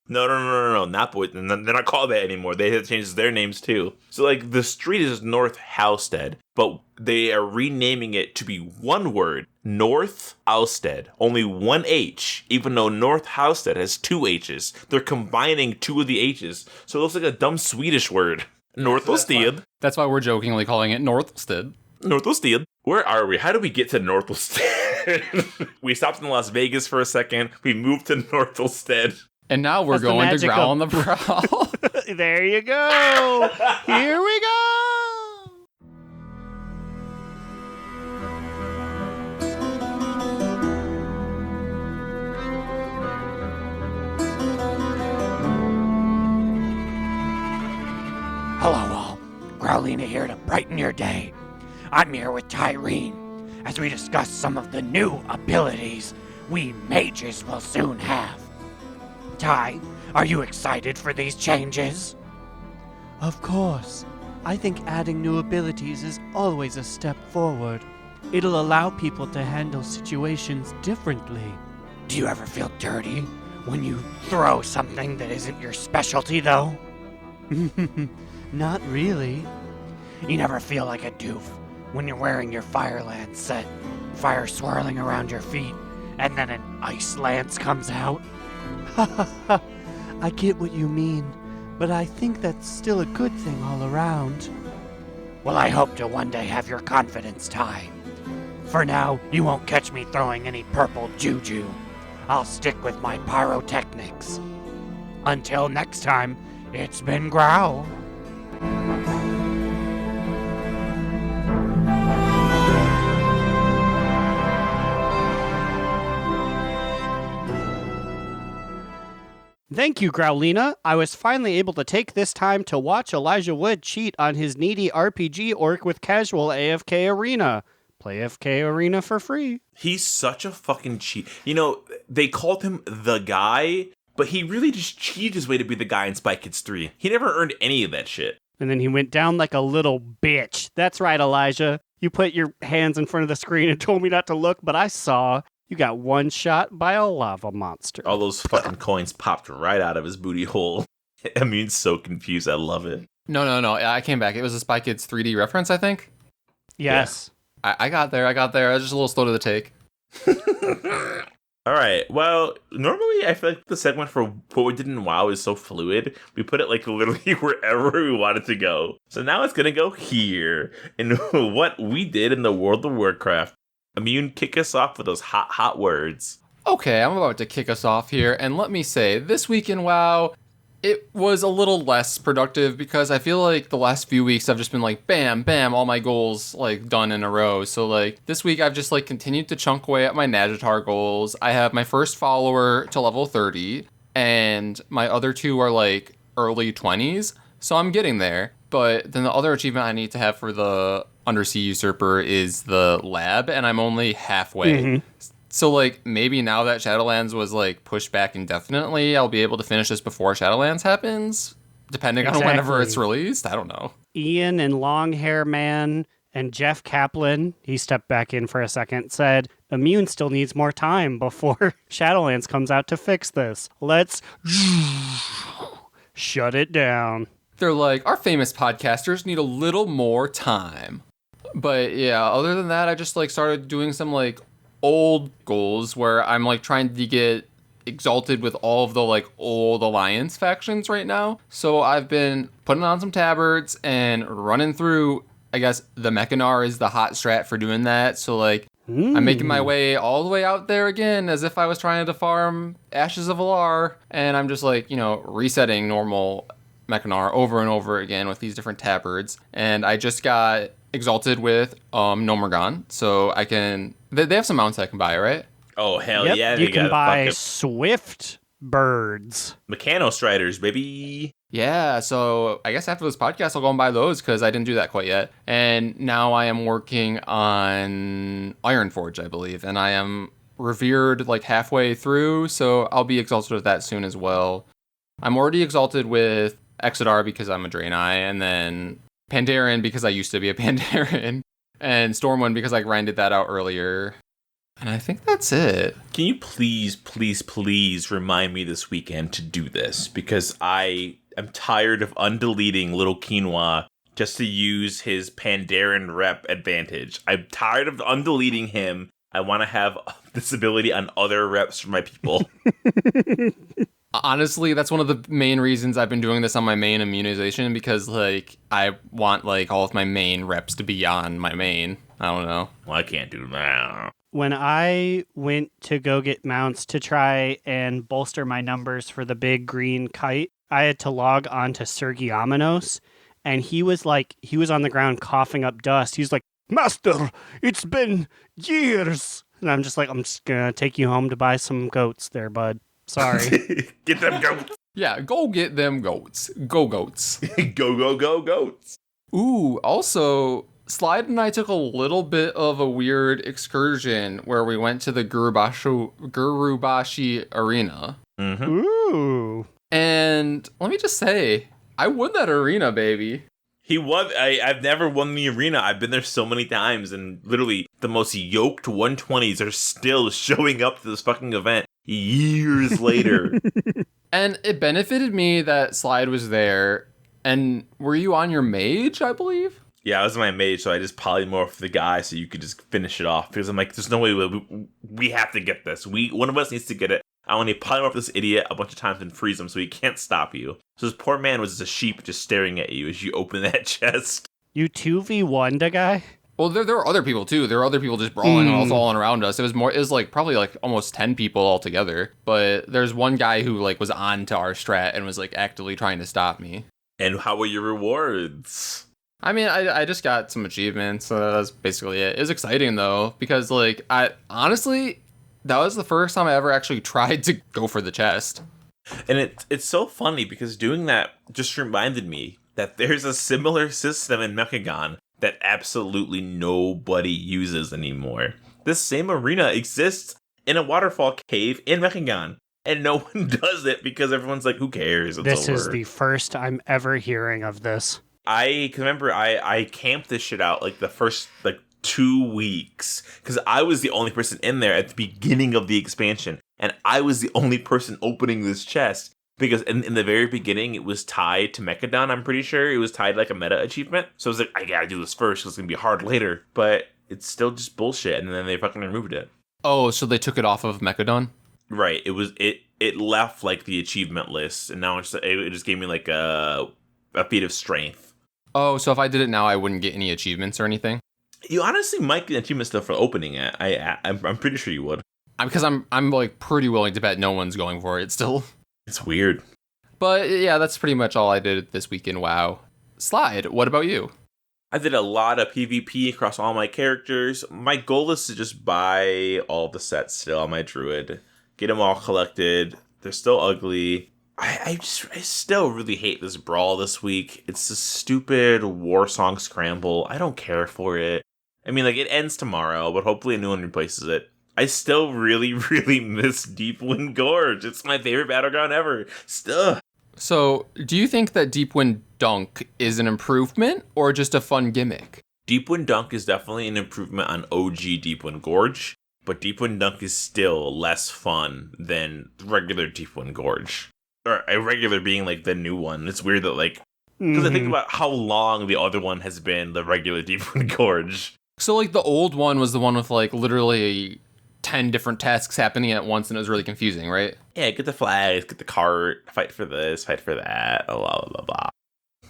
B: No, not Boys. They're not called that anymore. They have changed their names too. So like the street is North Halstead, but they are renaming it to be one word, North Halstead. Only one H, even though North Halstead has two H's. They're combining two of the H's, so it looks like a dumb Swedish word. Northelstead.
C: That's why we're jokingly calling it Northelstead.
B: Northelstead. Where are we? How do we get to Northelstead? We stopped in Las Vegas for a second. We moved to Northelstead.
C: And now we're going to Growl on the Prowl.
D: There you go. Here we go.
E: Growliina here to brighten your day. I'm here with Tyreen as we discuss some of the new abilities we mages will soon have. Ty, are you excited for these changes?
F: Of course. I think adding new abilities is always a step forward. It'll allow people to handle situations differently.
E: Do you ever feel dirty when you throw something that isn't your specialty, though?
F: Not really.
E: You never feel like a doof when you're wearing your fire lance set, fire swirling around your feet, and then an ice lance comes out?
F: I get what you mean, but I think that's still a good thing all around.
E: Well, I hope to one day have your confidence, Ty. For now, you won't catch me throwing any purple juju. I'll stick with my pyrotechnics. Until next time, it's been Growl.
D: Thank you, Growliina. I was finally able to take this time to watch Elijah Wood cheat on his needy RPG orc with casual AFK Arena. Play AFK Arena for free.
B: He's such a fucking cheat. You know, they called him the guy, but he really just cheated his way to be the guy in Spy Kids 3. He never earned any of that shit.
D: And then he went down like a little bitch. That's right, Elijah. You put your hands in front of the screen and told me not to look, but I saw. You got one shot by a lava monster.
B: All those fucking coins popped right out of his booty hole. Immune's so confused. I love it.
C: No. I came back. It was a Spy Kids 3D reference, I think.
D: Yes.
C: Yeah. I got there. I was just a little slow to the take.
B: All right. Well, normally I feel like the segment for what we did in WoW is so fluid. We put it like literally wherever we want it to go. So now it's going to go here in what we did in the World of Warcraft. Immune, kick us off with those hot words.
C: Okay, I'm about to kick us off here, and let me say, this week in WoW, it was a little less productive because I feel like the last few weeks I've just been like, bam, bam, all my goals like done in a row. So like this week I've just like continued to chunk away at my Najatar goals. I have my first follower to level 30, and my other two are like early 20s, so I'm getting there. But then the other achievement I need to have for the Undersea Usurper is the lab, and I'm only halfway. Mm-hmm. So, like, maybe now that Shadowlands was, like, pushed back indefinitely, I'll be able to finish this before Shadowlands happens, depending on whenever it's released. I don't know.
D: Ian and Longhair Man and Jeff Kaplan, he stepped back in for a second, said, Immune still needs more time before Shadowlands comes out to fix this. Let's shut it down.
C: They're like, our famous podcasters need a little more time. But yeah, other than that, I just like started doing some like old goals where I'm like trying to get exalted with all of the like old Alliance factions right now. So I've been putting on some tabards and running through, I guess the Mechanar is the hot strat for doing that. So like I'm making my way all the way out there again as if I was trying to farm Ashes of Alar, and I'm just like, you know, resetting normal Mechanar over and over again with these different tabards. And I just got exalted with Nomergon, so I can... They have some mounts I can buy, right?
B: Oh, hell
D: yep,
B: yeah.
D: You can buy Swift Birds.
B: Mechanostriders, baby.
C: Yeah, so I guess after this podcast, I'll go and buy those because I didn't do that quite yet. And now I am working on Ironforge, I believe, and I am revered like halfway through, so I'll be exalted with that soon as well. I'm already exalted with Exodar because I'm a Draenei, and then Pandaren because I used to be a Pandaren, and Stormwind because I grinded that out earlier. And I think that's it.
B: Can you please remind me this weekend to do this? Because I am tired of undeleting Little Quinoa just to use his Pandaren rep advantage. I'm tired of undeleting him. I want to have this ability on other reps for my people.
C: Honestly, that's one of the main reasons I've been doing this on my main immunization, because like I want like all of my main reps to be on my main. I don't know.
B: Well, I can't do that.
D: When I went to go get mounts to try and bolster my numbers for the big green kite, I had to log on to Sergei Aminos, and he was on the ground coughing up dust. He's like, Master, it's been years. And I'm just like, I'm just going to take you home to buy some goats there, bud. Sorry.
B: Get them goats.
C: Yeah, go get them goats. Go goats.
B: Go goats.
C: Ooh, also, Slide and I took a little bit of a weird excursion where we went to the Gurubashi Arena.
B: Mm-hmm.
D: Ooh.
C: And let me just say, I won that arena, baby.
B: He won. I've never won the arena. I've been there so many times, and literally the most yoked 120s are still showing up to this fucking event years later.
C: And it benefited me that Slide was there. And were you on your mage, I believe?
B: Yeah, I was my mage, so I just polymorphed the guy so you could just finish it off. Because I'm like, there's no way we have to get this. One of us needs to get it. I want to polymorph this idiot a bunch of times and freeze him so he can't stop you. So this poor man was just a sheep just staring at you as you open that chest.
D: You 2v1'd a guy?
C: Well, there were other people too. There were other people just brawling all around us. It was like probably like almost 10 people altogether. But there's one guy who like was on to our strat and was like actively trying to stop me.
B: And how were your rewards?
C: I mean, I just got some achievements, so that's basically it. It was exciting though, because like honestly, that was the first time I ever actually tried to go for the chest.
B: And it's so funny because doing that just reminded me that there's a similar system in Mechagon that absolutely nobody uses anymore. This same arena exists in a waterfall cave in Mechagon, and no one does it because everyone's like, who cares? It's
D: This
B: over.
D: is the first I'm ever hearing of this.
B: I can remember I camped this shit out like the first 2 weeks because I was the only person in there at the beginning of the expansion, and I was the only person opening this chest because in the very beginning it was tied to Mechadon. I'm pretty sure it was tied like a meta achievement, so I was like, I gotta do this first because it's gonna be hard later. But it's still just bullshit, and then they fucking removed it.
C: Oh, so they took it off of Mechadon?
B: Right. It left like the achievement list, and now it just gave me like a feat of strength.
C: Oh, so if I did it now, I wouldn't get any achievements or anything?
B: You honestly might get achievement stuff for opening it. I'm pretty sure you would.
C: Because I'm like pretty willing to bet no one's going for it still.
B: It's weird.
C: But yeah, that's pretty much all I did this week in WoW. Slide, what about you?
B: I did a lot of PvP across all my characters. My goal is to just buy all the sets still on my druid. Get them all collected. They're still ugly. I still really hate this brawl this week. It's a stupid war song scramble. I don't care for it. I mean, like, it ends tomorrow, but hopefully a new one replaces it. I still really, really miss Deepwind Gorge. It's my favorite battleground ever. Still.
C: So, do you think that Deepwind Dunk is an improvement or just a fun gimmick?
B: Deepwind Dunk is definitely an improvement on OG Deepwind Gorge, but Deepwind Dunk is still less fun than regular Deepwind Gorge. Or a regular being like the new one. It's weird that like, because I think about how long the other one has been the regular Deepwind Gorge.
C: So like the old one was the one with like literally 10 different tasks happening at once and it was really confusing, right?
B: Yeah, get the flags, get the cart, fight for this, fight for that, blah, blah, blah, blah.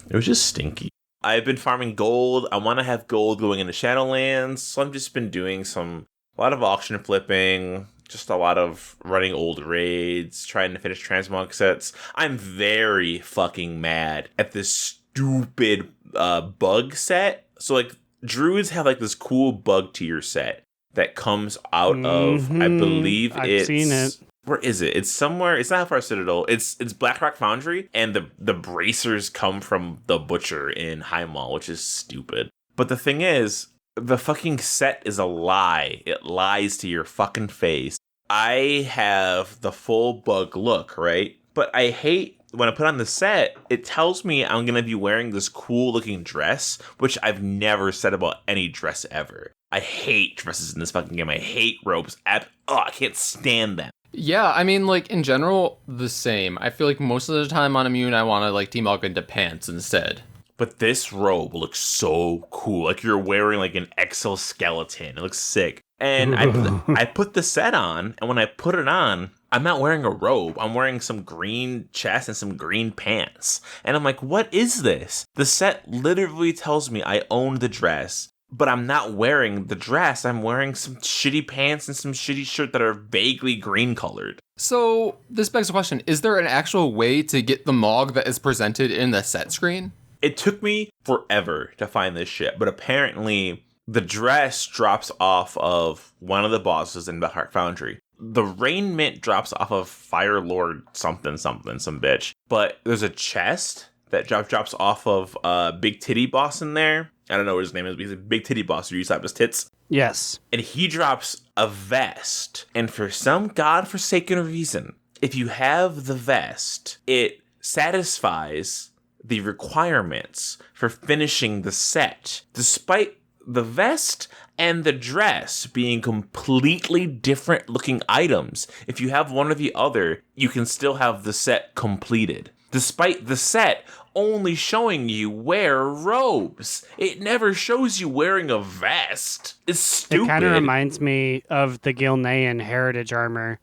B: It was just stinky. I've been farming gold. I want to have gold going into Shadowlands, so I've just been doing a lot of auction flipping, just a lot of running old raids, trying to finish transmog sets. I'm very fucking mad at this stupid bug set. So like druids have like this cool bug tier set that comes out of, I believe
D: I've seen it.
B: Where is it? It's somewhere. It's not Far Citadel. It's Blackrock Foundry, and the bracers come from the Butcher in High Mall, which is stupid. But the thing is, the fucking set is a lie. It lies to your fucking face. I have the full bug look, right? But I hate when I put on the set, it tells me I'm going to be wearing this cool looking dress, which I've never said about any dress ever. I hate dresses in this fucking game. I hate robes. I can't stand them.
C: Yeah, I mean, like, in general, the same. I feel like most of the time on Immune, I want to, like, team up into pants instead.
B: But this robe looks so cool. Like, you're wearing, like, an exoskeleton. It looks sick. And I put the set on, and when I put it on, I'm not wearing a robe. I'm wearing some green chest and some green pants. And I'm like, what is this? The set literally tells me I own the dress, but I'm not wearing the dress. I'm wearing some shitty pants and some shitty shirt that are vaguely green colored.
C: So, this begs the question, is there an actual way to get the Mog that is presented in the set screen?
B: It took me forever to find this shit, but apparently the dress drops off of one of the bosses in Blackrock Foundry. The raiment drops off of Fire Lord something, some bitch. But there's a chest that drops off of Big Titty Boss in there. I don't know what his name is, but he's a Big Titty Boss who used to have his tits.
D: Yes.
B: And he drops a vest. And for some godforsaken reason, if you have the vest, it satisfies the requirements for finishing the set, despite the vest and the dress being completely different looking items. If you have one or the other, you can still have the set completed, despite the set only showing you wear robes. It never shows you wearing a vest. It's stupid.
D: It kind of reminds me of the Gilnean heritage armor.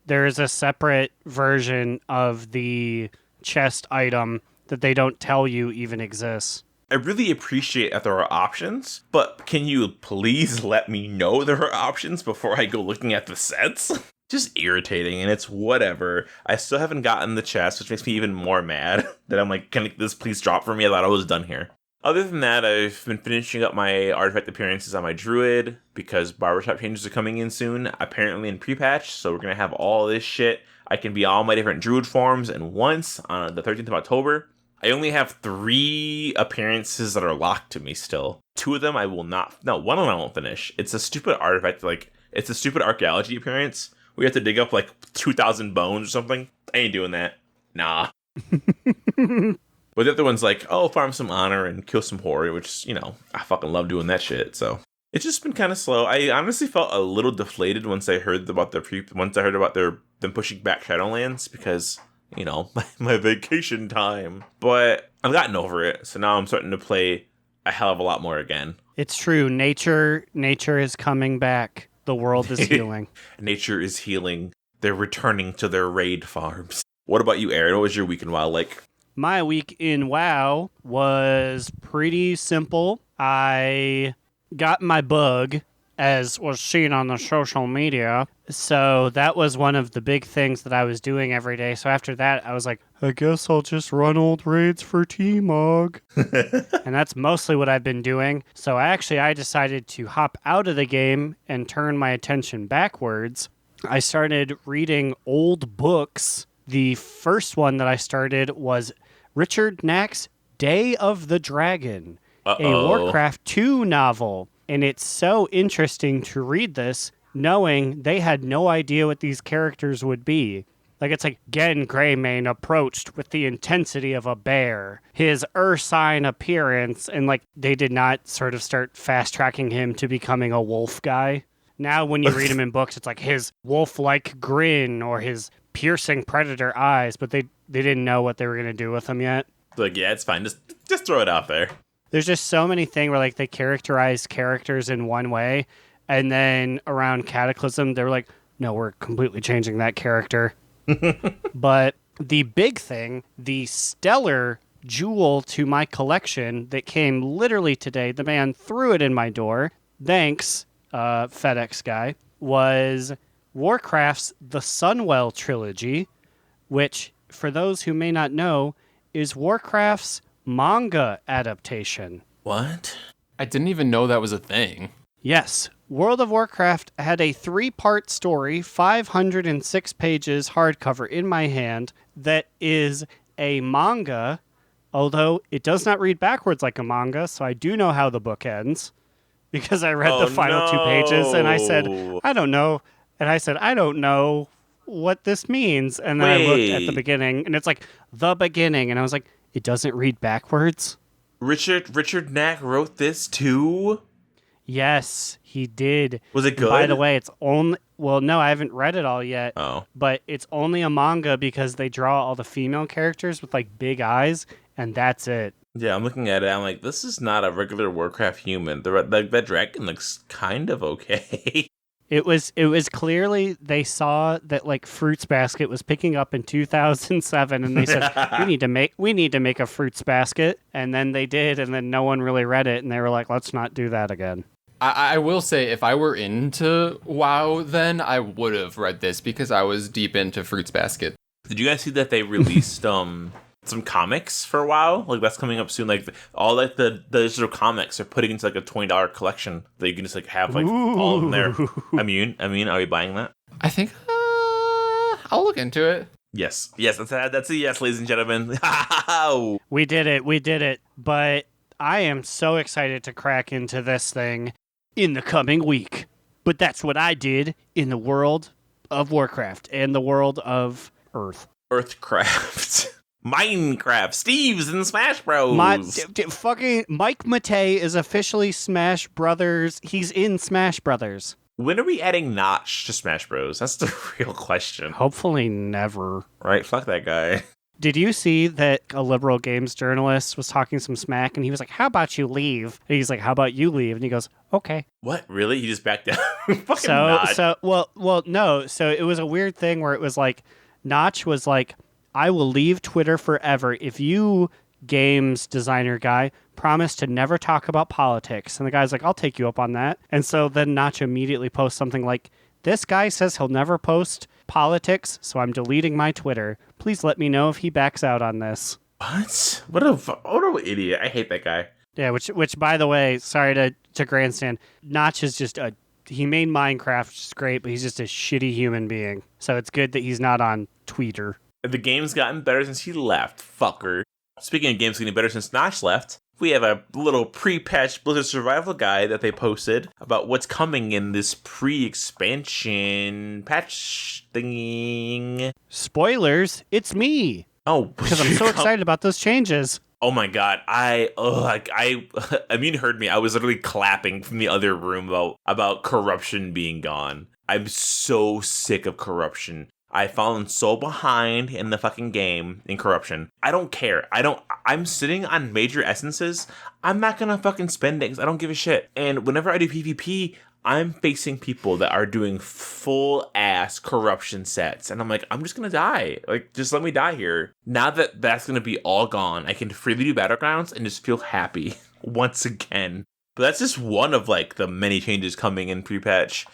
D: There is a separate version of the chest item that they don't tell you even exists.
B: I really appreciate that there are options, but can you please let me know there are options before I go looking at the sets? Just irritating, and it's whatever. I still haven't gotten the chest, which makes me even more mad that I'm like, can this please drop for me? I thought I was done here. Other than that, I've been finishing up my artifact appearances on my druid, because barbershop changes are coming in soon, apparently in pre-patch, so we're going to have all this shit. I can be all my different druid forms in once on the 13th of October. I only have 3 appearances that are locked to me still. 2 of them I will not... No, one of them I won't finish. It's a stupid artifact, it's a stupid archaeology appearance. We have to dig up 2,000 bones or something. I ain't doing that. Nah. But the other one's farm some honor and kill some horde, which, I fucking love doing that shit, so... It's just been kind of slow. I honestly felt a little deflated once I heard about them pushing back Shadowlands, because... my vacation time. But I've gotten over it, so now I'm starting to play a hell of a lot more again.
D: It's true. Nature is coming back. The world is healing.
B: Nature is healing. They're returning to their raid farms. What about you, Aaron? What was your week in WoW like?
D: My week in WoW was pretty simple. I got my bug, as was seen on the social media. So that was one of the big things that I was doing every day. So after that, I was like, I guess I'll just run old raids for T-Mog. And that's mostly what I've been doing. So I decided to hop out of the game and turn my attention backwards. I started reading old books. The first one that I started was Richard Knack's Day of the Dragon, a Warcraft 2 novel. And it's so interesting to read this, knowing they had no idea what these characters would be. It's Gen Greymane approached with the intensity of a bear, his ursine appearance, and they did not sort of start fast-tracking him to becoming a wolf guy. Now when you read him in books, it's his wolf-like grin or his piercing predator eyes, but they didn't know what they were going to do with him yet.
B: Yeah, it's fine. Just throw it out there.
D: There's just so many things where they characterize characters in one way, and then around Cataclysm, they were no, we're completely changing that character. But the big thing, the stellar jewel to my collection that came literally today, the man threw it in my door, thanks, FedEx guy, was Warcraft's The Sunwell trilogy, which, for those who may not know, is Warcraft's manga adaptation.
B: What?
C: I didn't even know that was a thing.
D: Yes. World of Warcraft had a 3-part story, 506 pages hardcover in my hand, that is a manga, although it does not read backwards like a manga, so I do know how the book ends, because I read the final 2 pages, and I said, I don't know. And I said, I don't know what this means. And then I looked at the beginning, and it's the beginning, and I was like, it doesn't read backwards?
B: Richard Knack wrote this too?
D: Yes, he did.
B: Was it good?
D: And by the way, it's only... Well, no, I haven't read it all yet.
B: Oh.
D: But it's only a manga because they draw all the female characters with big eyes, and that's it.
B: Yeah, I'm looking at it. I'm like, this is not a regular Warcraft human. That dragon looks kind of okay.
D: It was clearly they saw that Fruits Basket was picking up in 2007, and they said we need to make a Fruits Basket, and then they did, and then no one really read it, and they were like, let's not do that again.
C: I will say, if I were into WoW, then I would have read this because I was deep into Fruits Basket.
B: Did you guys see that they released some comics for WoW? That's coming up soon. All the digital comics are putting into a $20 collection that you can just have all of them there. Immune, are you buying that?
C: I think I'll look into it.
B: Yes. Yes, that's a yes, ladies and gentlemen.
D: We did it. But I am so excited to crack into this thing in the coming week. But that's what I did in the world of Warcraft and the world of Earth.
B: Earthcraft. Minecraft. Steve's in Smash Bros.
D: Fucking Mike Matei is officially Smash Brothers. He's in Smash Brothers.
B: When are we adding Notch to Smash Bros? That's the real question.
D: Hopefully never.
B: Right? Fuck that guy.
D: Did you see that a liberal games journalist was talking some smack and he was like, how about you leave? And he's like, how about you leave? And he goes, okay.
B: What? Really? He just backed down? Fucking Notch.
D: No. So it was a weird thing where it was like, Notch was like, I will leave Twitter forever if you, games designer guy, promise to never talk about politics. And the guy's like, I'll take you up on that. And so then Notch immediately posts something like, this guy says he'll never post politics, so I'm deleting my Twitter. Please let me know if he backs out on this.
B: What? What an idiot. I hate that guy.
D: Yeah, which by the way, sorry to grandstand, Notch is just he made Minecraft, which is great, but he's just a shitty human being. So it's good that he's not on Twitter.
B: The game's gotten better since he left, fucker. Speaking of games getting better since Notch left, we have a little pre-patch Blizzard survival guide that they posted about what's coming in this pre-expansion patch thing.
D: Spoilers, it's me.
B: Oh,
D: because I'm so excited about those changes.
B: Oh my god, I mean, heard me. I was literally clapping from the other room about corruption being gone. I'm so sick of corruption. I've fallen so behind in the fucking game in corruption. I don't care. I'm sitting on major essences. I'm not gonna fucking spend it because I don't give a shit. And whenever I do PvP, I'm facing people that are doing full ass corruption sets. And I'm like, I'm just gonna die. Like, just let me die here. Now that that's gonna be all gone, I can freely do battlegrounds and just feel happy once again. But that's just one of like the many changes coming in pre-patch.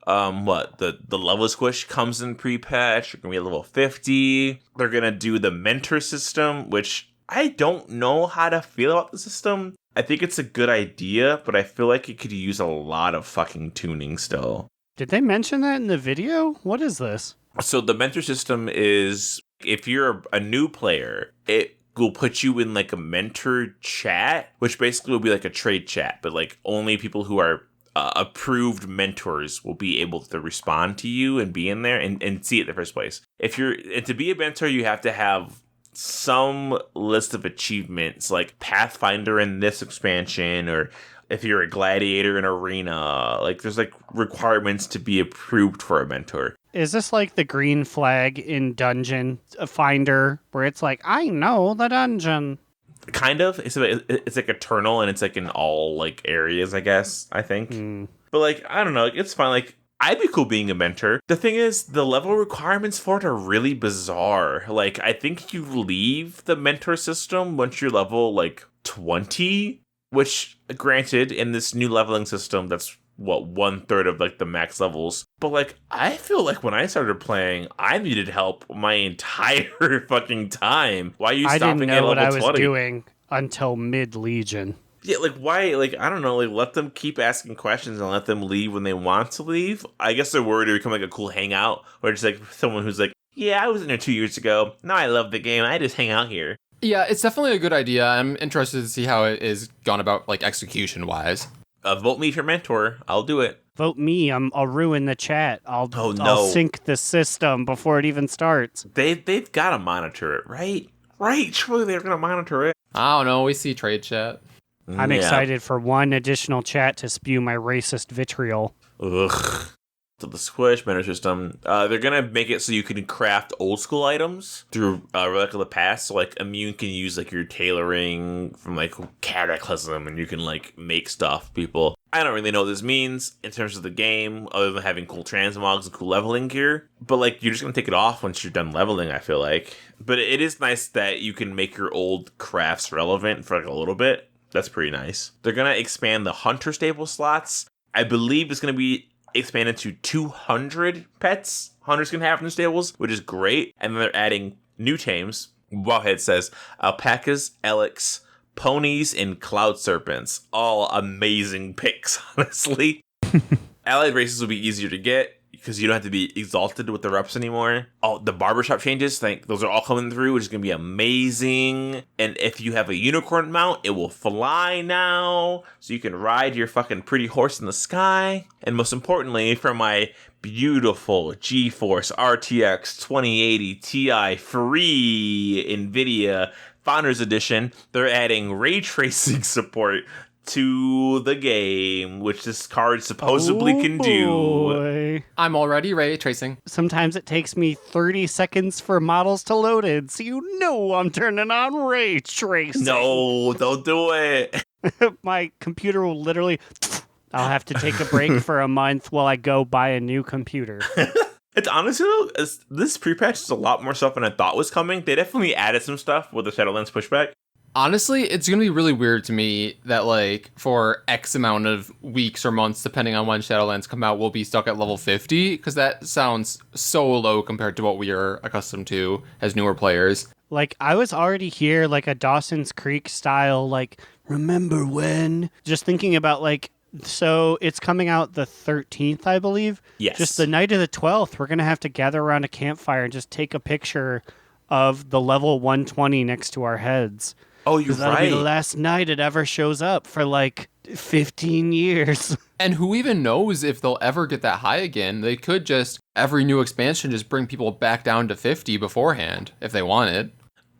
B: The level squish comes in pre-patch. You're gonna be at level 50. They're gonna do the mentor system, which I don't know how to feel about the system. I think it's a good idea, but I feel like it could use a lot of fucking tuning still.
D: Did they mention that in the video? What is this?
B: So the mentor system is, if you're a new player, it will put you in like a mentor chat, which basically will be like a trade chat, but like only people who are approved mentors will be able to respond to you and be in there and see it in the first place. And to be a mentor, you have to have some list of achievements like Pathfinder in this expansion, or if you're a gladiator in Arena, like there's like requirements to be approved for a mentor.
D: Is this like the green flag in Dungeon Finder where it's like, I know the dungeon?
B: Kind of. It's like eternal, and it's like in all like areas, I guess, I think. But like, I don't know, it's fine. Like, I'd be cool being a mentor. The thing is, the level requirements for it are really bizarre. Like, I think you leave the mentor system once you're level like 20, which granted, in this new leveling system, that's what, 1/3 of like the max levels. But like, I feel like when I started playing, I needed help my entire fucking time. Why are you stopping at level 20? I didn't know what I was
D: doing until mid-Legion.
B: Yeah, like, why? Like, I don't know. Like, let them keep asking questions and let them leave when they want to leave. I guess they're worried to become like a cool hangout, or just like someone who's like, yeah, I was in there 2 years ago. Now I love the game. I just hang out here.
C: Yeah, it's definitely a good idea. I'm interested to see how it is gone about, like, execution-wise.
B: Vote me for mentor. I'll do it.
D: Vote me. I'll ruin the chat. I'll sink the system before it even starts.
B: They've got to monitor it, right? Right. Surely they're going to monitor it.
C: I don't know. We see trade chat.
D: I'm excited for one additional chat to spew my racist vitriol.
B: Ugh. So the squish mentor system, they're going to make it so you can craft old school items through Relic of the Past. So like Immune can use like your tailoring from like Cataclysm, and you can like make stuff, people. I don't really know what this means in terms of the game, other than having cool transmogs and cool leveling gear. But like, you're just going to take it off once you're done leveling, I feel like. But it is nice that you can make your old crafts relevant for like a little bit. That's pretty nice. They're going to expand the Hunter stable slots. I believe it's going to be expanded to 200 pets hunters can have in their stables, which is great. And then they're adding new tames. Wowhead says alpacas, elks, ponies, and cloud serpents. All amazing picks, honestly. Allied races will be easier to get. because you don't have to be exalted with the reps anymore. Oh, the barbershop changes, like those are all coming through, which is going to be amazing. And if you have a unicorn mount, it will fly now, so you can ride your fucking pretty horse in the sky. And most importantly, for my beautiful GeForce RTX 2080 Ti free NVIDIA Founders Edition, they're adding ray tracing support to the game, which this card supposedly can do.
C: I'm already ray tracing.
D: Sometimes it takes me 30 seconds for models to load in, so you know I'm turning on ray tracing.
B: No, don't do it.
D: My computer will literally... I'll have to take a break for a month while I go buy a new computer.
B: It's honestly, this pre-patch is a lot more stuff than I thought was coming. They definitely added some stuff with the Shadowlands pushback.
C: Honestly, it's going to be really weird to me that, like, for X amount of weeks or months, depending on when Shadowlands come out, we'll be stuck at level 50, because that sounds so low compared to what we are accustomed to as newer players.
D: Like, I was already here, like, a Dawson's Creek style, like, remember when? Just thinking about, like, so it's coming out the 13th, I believe?
B: Yes.
D: Just the night of the 12th, we're going to have to gather around a campfire and just take a picture of the level 120 next to our heads.
B: Oh, you're
D: That'll
B: right.
D: be the last night it ever shows up for like 15 years.
C: And who even knows if they'll ever get that high again? They could just, every new expansion, just bring people back down to 50 beforehand, if they wanted.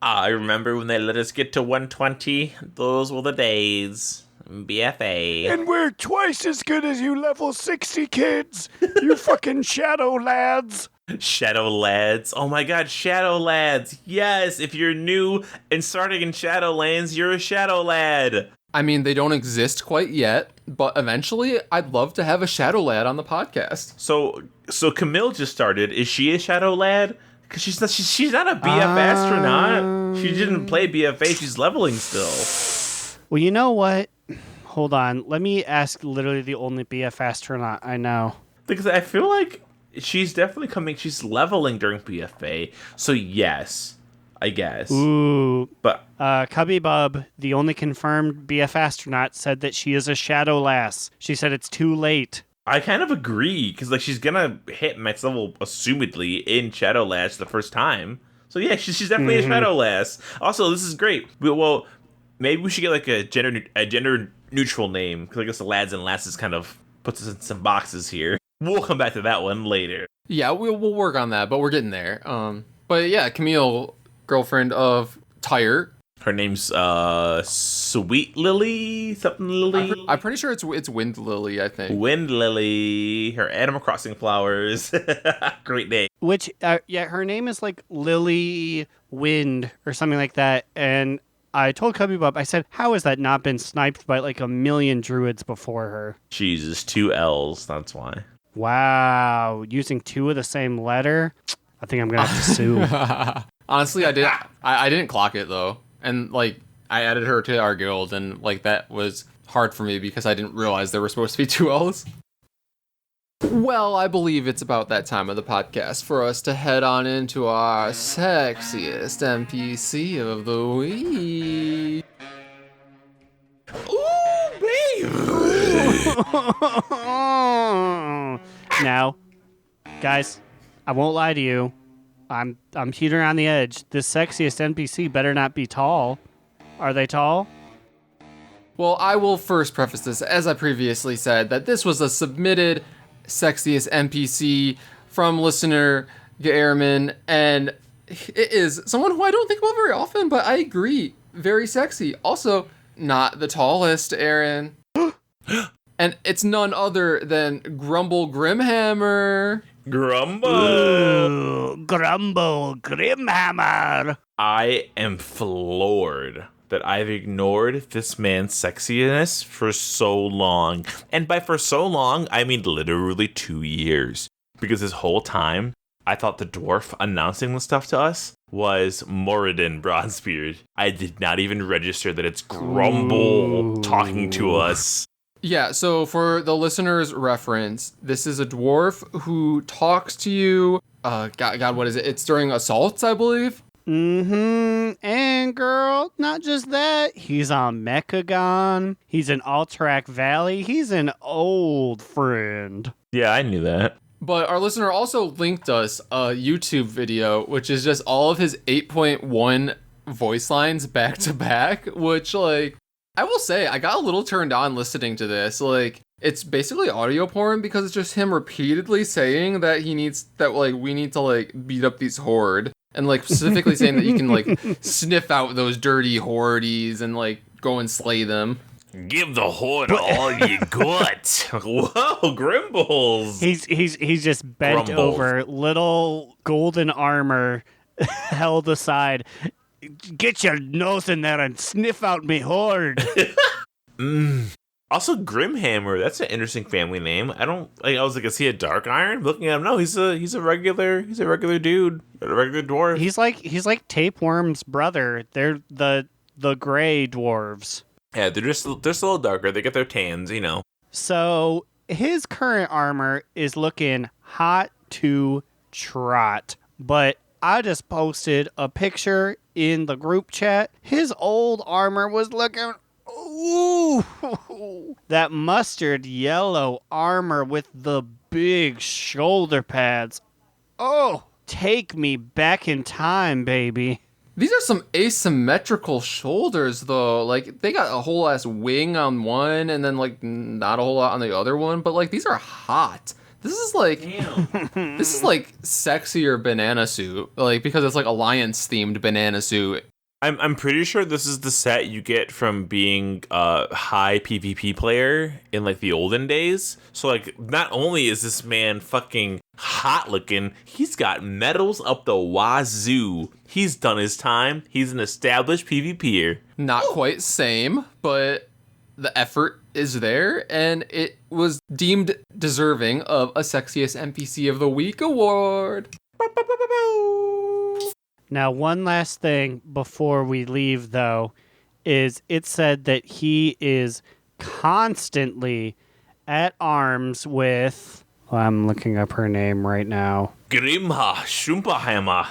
B: I remember when they let us get to 120. Those were the days. BFA.
E: And we're twice as good as you level 60 kids, you fucking shadow lads.
B: Shadow Lads. Oh my god, Shadow Lads. Yes, if you're new and starting in Shadowlands, you're a Shadow Lad.
C: I mean, they don't exist quite yet, but eventually I'd love to have a Shadow Lad on the podcast.
B: So Camille just started. Is she a Shadow Lad? Because she's not a BF astronaut. She didn't play BFA. She's leveling still.
D: Well, you know what? Hold on. Let me ask literally the only BF astronaut I know.
B: Because I feel like she's definitely coming. She's leveling during BFA. So yes, I guess.
D: Ooh.
B: But
D: Cubby Bub, the only confirmed BF astronaut, said that she is a Shadow Lass. She said it's too late.
B: I kind of agree, because like she's gonna hit max level assumedly in Shadowlands the first time. So yeah, she's definitely a Shadowlass. Also, this is great. Well, maybe we should get like a gender neutral name, because I guess the lads and lasses kind of puts us in some boxes here. We'll come back to that one later.
C: Yeah, we'll work on that, but we're getting there. But yeah, Camille, girlfriend of Tyre.
B: Her name's Sweet Lily, something Lily.
C: I'm pretty sure it's Wind Lily, I think.
B: Wind Lily, her Animal Crossing flowers. Great name.
D: Which, yeah, her name is like Lily Wind or something like that. And I told Cubby Bub, I said, how has that not been sniped by like a million druids before her?
B: Jesus, 2 L's, that's why.
D: Wow, using 2 of the same letter? I think I'm going to have to sue.
C: Honestly, I didn't clock it, though. And, like, I added her to our guild, and, like, that was hard for me because I didn't realize there were supposed to be 2 L's. Well, I believe it's about that time of the podcast for us to head on into our sexiest NPC of the week.
D: Now, guys, I won't lie to you. I'm teetering on the edge. This sexiest NPC better not be tall. Are they tall?
C: Well, I will first preface this, as I previously said, that this was a submitted sexiest NPC from listener Gaerman, and it is someone who I don't think about very often, but I agree, very sexy. Also, not the tallest, Aaron. And it's none other than Grumble Grimhammer.
B: Grumble.
D: Ooh, Grumble Grimhammer.
B: I am floored that I've ignored this man's sexiness for so long. And by for so long, I mean literally 2 years. Because this whole time, I thought the dwarf announcing the stuff to us was Moradin Bronzebeard. I did not even register that it's Grumble talking to us.
C: Yeah, so for the listener's reference, this is a dwarf who talks to you. God, what is it? It's during assaults, I believe.
D: Mm-hmm. And girl, not just that. He's on Mechagon. He's in Alterac Valley. He's an old friend.
B: Yeah, I knew that.
C: But our listener also linked us a YouTube video, which is just all of his 8.1 voice lines back to back, which, like, I will say, I got a little turned on listening to this. Like, it's basically audio porn because it's just him repeatedly saying that we need to, like, beat up these horde. And, like, specifically saying that you can, like, sniff out those dirty hordes and, like, go and slay them.
B: Give the horde all you got. Whoa, Grimbles.
D: He's just bent
B: Grumbles.
D: over, little golden armor held aside. Get your nose in there and sniff out me horde.
B: Also, Grimhammer. That's an interesting family name. I was like, is he a Dark Iron? Looking at him, no, he's a regular dude, a regular dwarf.
D: He's like Tapeworm's brother. They're the gray dwarves.
B: Yeah, they're just a little darker. They get their tans, you know.
D: So his current armor is looking hot to trot, but I just posted a picture in the group chat. His old armor was looking, ooh, that mustard yellow armor with the big shoulder pads. Oh, take me back in time, baby.
C: These are some asymmetrical shoulders, though. Like, they got a whole ass wing on one and then, like, not a whole lot on the other one. But, like, these are hot. This is like sexier banana suit. Like, because it's like alliance-themed banana suit.
B: I'm pretty sure this is the set you get from being a high PvP player in, like, the olden days. So, like, not only is this man fucking hot looking, he's got medals up the wazoo. He's done his time. He's an established PvPer.
C: Not quite same, but the effort is there, and it was deemed deserving of a Sexiest NPC of the Week award.
D: Now, one last thing before we leave, though, is it said that he is constantly at arms with... Well, I'm looking up her name right now.
B: Grimha Shumpahama.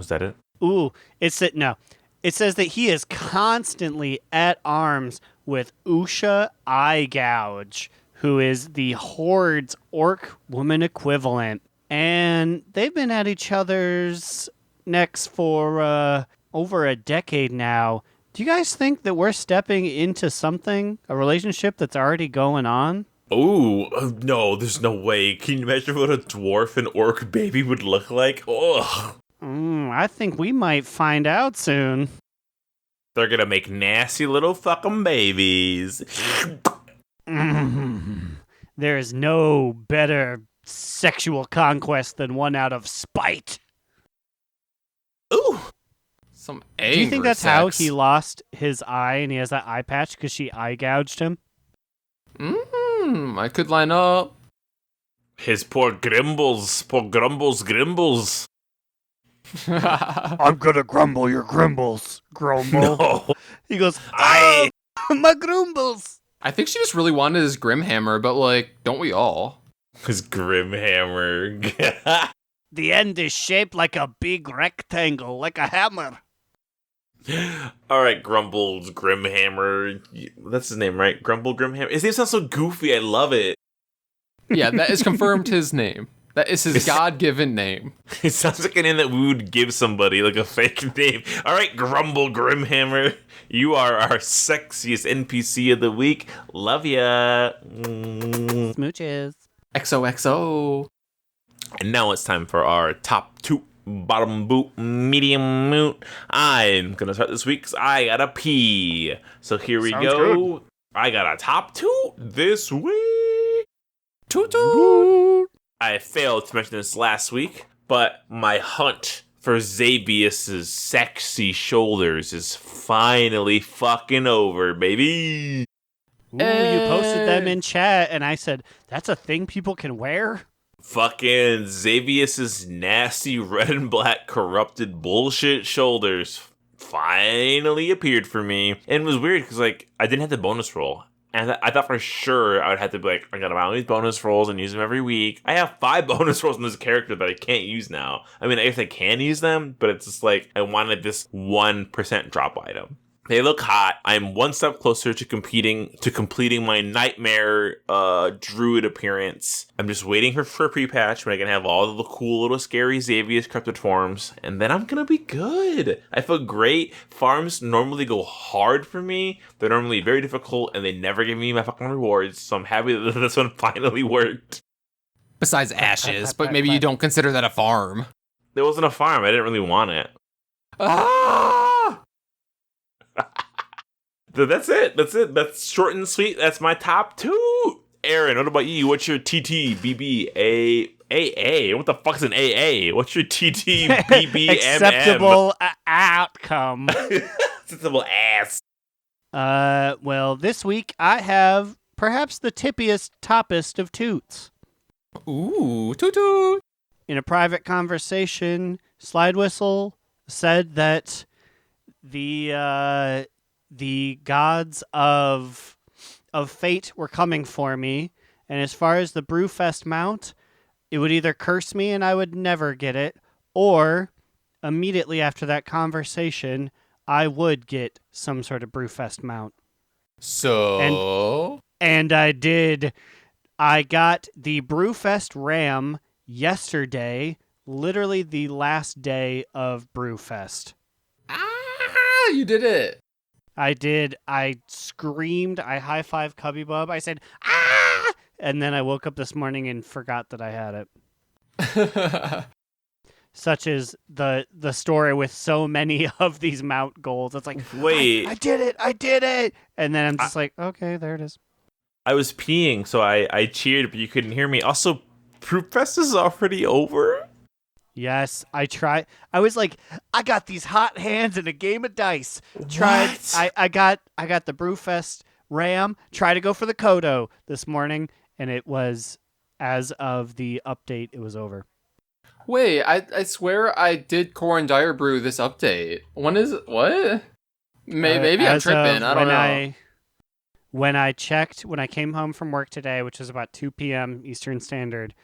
B: Was that it?
D: Ooh, it says that he is constantly at arms with Usha Eyegouge, who is the Horde's orc woman equivalent. And they've been at each other's necks for over a decade now. Do you guys think that we're stepping into something, a relationship that's already going on?
B: Oh, no, there's no way. Can you imagine what a dwarf and orc baby would look like? Ugh.
D: I think we might find out soon.
B: They're gonna make nasty little fucking babies.
D: There is no better sexual conquest than one out of spite.
B: Ooh.
C: Some
D: Do you think
C: angry
D: that's how
C: sex.
D: he lost his eye and he has that eye patch because she eye gouged him?
C: I could line up.
B: His poor Grimbles. Poor Grumbles.
E: I'm gonna grumble your grimbles, Grumble.
B: No.
D: He goes,
B: I...
D: my grumbles.
C: I think she just really wanted his Grimhammer, but, like, don't we all?
B: His Grimhammer.
D: The end is shaped like a big rectangle, like a hammer.
B: Alright, Grumbles Grimhammer. That's his name, right? Grumble Grimhammer. His name sounds so goofy. I love it.
C: Yeah, that is confirmed his name. That is his God-given name.
B: It sounds like a name that we would give somebody, like a fake name. Alright, Grumble Grimhammer. You are our sexiest NPC of the week. Love ya.
D: Smooches.
C: XOXO.
B: And now it's time for our top two, bottom boot, medium moot. I'm going to start this week because I got a pee. So here we
D: Sounds
B: go.
D: good.
B: I got a top two this week.
C: Toot toot.
B: I failed to mention this last week, but my hunt for Xavius's sexy shoulders is finally fucking over, baby.
D: Ooh, you posted them in chat, and I said, that's a thing people can wear?
B: Fucking Xavius's nasty red and black corrupted bullshit shoulders finally appeared for me. And it was weird because, like, I didn't have the bonus roll. And I thought for sure I would have to be like, I gotta buy all these bonus rolls and use them every week. I have 5 bonus rolls in this character that I can't use now. I mean, I guess I can use them, but it's just like, I wanted this 1% drop item. They look hot. I'm one step closer to completing my nightmare druid appearance. I'm just waiting for a pre-patch when I can have all of the cool little scary Xavier's cryptid forms, and then I'm gonna be good. I feel great. Farms normally go hard for me. They're normally very difficult, and they never give me my fucking rewards, so I'm happy that this one finally worked.
C: Besides ashes, but maybe you don't consider that a farm.
B: There wasn't a farm. I didn't really want it.
C: Ah!
B: That's it. That's short and sweet. That's my top 2. Aaron, what about you? What's your TT, BB, AA? What the fuck's an AA? What's your TT, BB,
D: Acceptable outcome.
B: Acceptable ass.
D: Well, this week I have perhaps the toppest of toots.
C: Ooh, toot toot.
D: In a private conversation, Slidewhistle said that the gods of fate were coming for me, and as far as the Brewfest mount, it would either curse me and I would never get it, or immediately after that conversation, I would get some sort of Brewfest mount.
C: So?
D: And I did. I got the Brewfest Ram yesterday, literally the last day of Brewfest.
C: Ah, you did it.
D: I did. I screamed. I high-fived Cubby Bub. I said, ah! And then I woke up this morning and forgot that I had it. Such is the story with so many of these mount goals. It's like,
B: wait.
D: I did it! And then I'm just like, okay, there it is.
B: I was peeing, so I cheered, but you couldn't hear me. Also, Brewfest is already over?
D: Yes, I tried. I was like, I got these hot hands and a game of dice.
B: What?
D: I got the Brewfest Ram. Tried to go for the Kodo this morning, and it was, as of the update, it was over.
C: Wait, I swear I did Corn Dire Brew this update. When is it? What? Maybe I'm tripping. I don't know.
D: When I checked, when I came home from work today, which was about 2 p.m. Eastern Standard,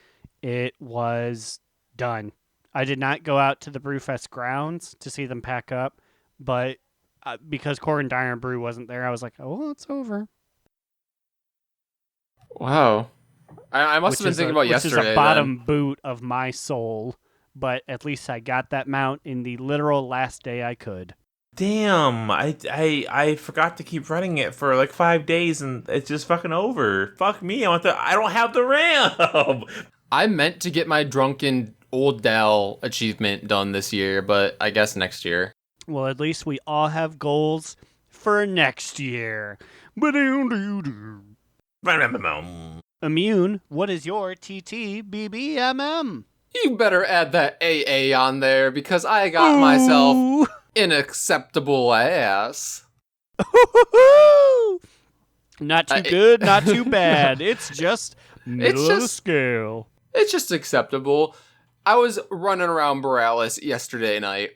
D: it was done. I did not go out to the Brewfest grounds to see them pack up, but because Corn Dire Brew wasn't there, I was like, oh, well, it's over.
C: Wow. I must have been thinking about yesterday.
D: Which is a bottom boot of my soul, but at least I got that mount in the literal last day I could.
B: Damn, I forgot to keep running it for like 5 days, and it's just fucking over. Fuck me, I don't have the RAM.
C: I meant to get my Drunken Old Dal achievement done this year, but I guess next year.
D: Well, at least we all have goals for next year. Immune, what is your TTBBMM?
C: You better add that AA on there, because I got myself an acceptable ass.
D: Not too good, not too bad. It's just middle of the scale.
C: It's just acceptable. I was running around Borealis yesterday night.